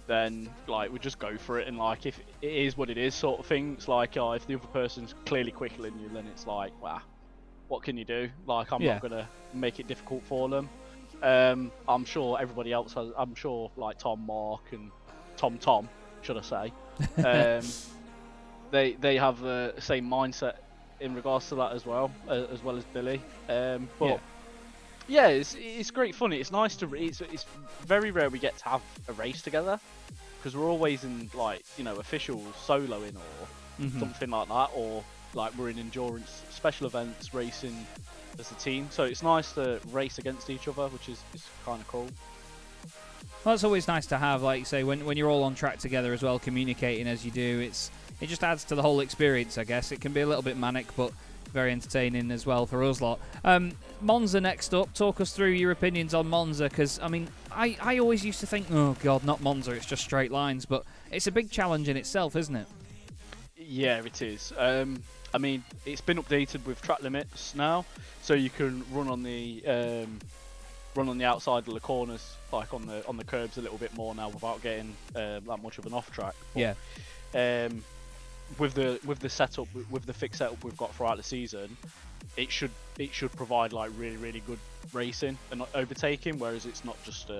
then like we just go for it, and like if it is what it is sort of thing. It's like if the other person's clearly quicker than you, then it's like, wow, what can you do? Like I'm not gonna make it difficult for them. I'm sure everybody else has. I'm sure like Tom, Mark, and Tom, should I say, they have the same mindset in regards to that as well as Billy. But Yeah, it's great fun. It's nice to. It's very rare we get to have a race together, because we're always in like official soloing or something like that, or like we're in endurance special events racing as a team. So it's nice to race against each other, which is kind of cool. Well, it's always nice to have, like you say, when you're all on track together as well, communicating as you do. It just adds to the whole experience, I guess. It can be a little bit manic, but very entertaining as well for us lot. Monza next up. Talk us through your opinions on Monza, because I mean, I always used to think, oh god, not Monza, it's just straight lines, but it's a big challenge in itself, isn't it? Yeah, it is. I mean, it's been updated with track limits now, so you can run on the outside of the corners, like on the curbs a little bit more now, without getting that much of an off track. But, yeah. With the setup, with the fixed setup we've got throughout the season, it should provide like really good racing and overtaking, whereas it's not just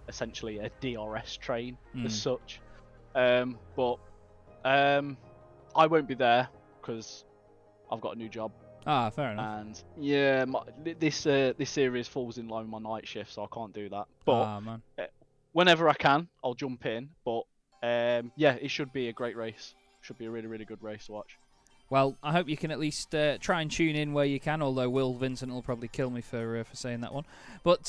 essentially a DRS train as such. But I won't be there because I've got a new job. Ah, fair enough. And yeah, this series falls in line with my night shift, so I can't do that. But man. Whenever I can, I'll jump in. But yeah, it should be a great race. Should be a really good race to watch. Well, I hope you can at least try and tune in where you can, although Will Vincent will probably kill me for saying that one. But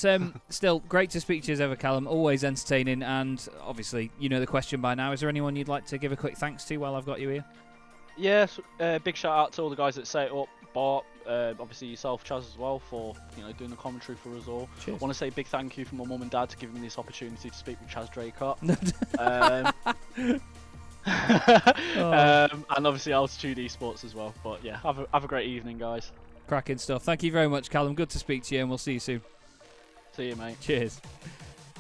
still, great to speak to you as ever, Callum. Always entertaining, and obviously, you know the question by now. Is there anyone you'd like to give a quick thanks to while I've got you here? Yes, big shout out to all the guys that set it up. Bart, obviously yourself, Chaz, as well, for doing the commentary for us all. Cheers. I want to say a big thank you from my mum and dad to giving me this opportunity to speak with Chaz Draycott. And obviously Altitude Esports as well. But yeah, have a great evening, guys. Cracking stuff. Thank you very much, Callum. Good to speak to you, and we'll see you soon. See you, mate. Cheers.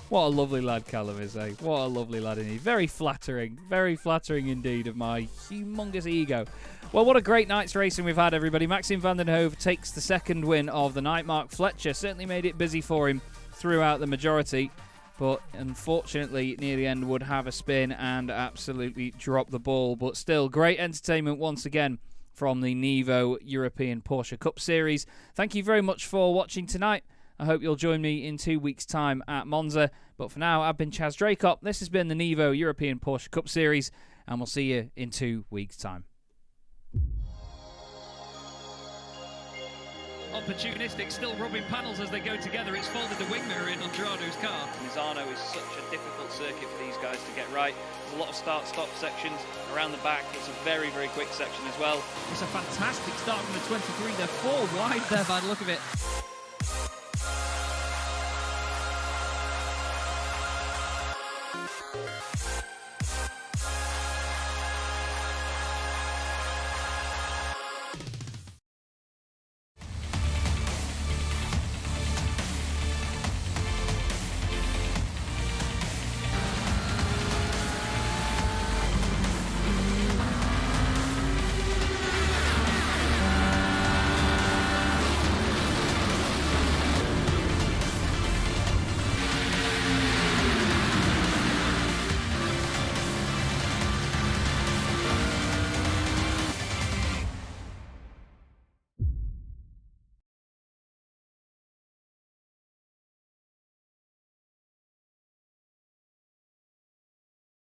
What a lovely lad Callum is, eh? What a lovely lad indeed. Very flattering indeed of my humongous ego. Well, what a great night's racing we've had, everybody. Maxime van den Hove takes the second win of the night. Mark Fletcher certainly made it busy for him throughout the majority, but unfortunately near the end would have a spin and absolutely drop the ball. But still, great entertainment once again from the NEVO European Porsche Cup Series. Thank you very much for watching tonight. I hope you'll join me in 2 weeks' time at Monza. But for now, I've been Chaz Draycott. This has been the NEVO European Porsche Cup Series, and we'll see you in 2 weeks' time. Opportunistic, still rubbing panels as they go together. It's folded the wing mirror in on Gerardo's car. Misano is such a difficult circuit for these guys to get right. There's a lot of start-stop sections around the back. It's a very quick section as well. It's a fantastic start from the 23. They're 4 wide there by the look of it.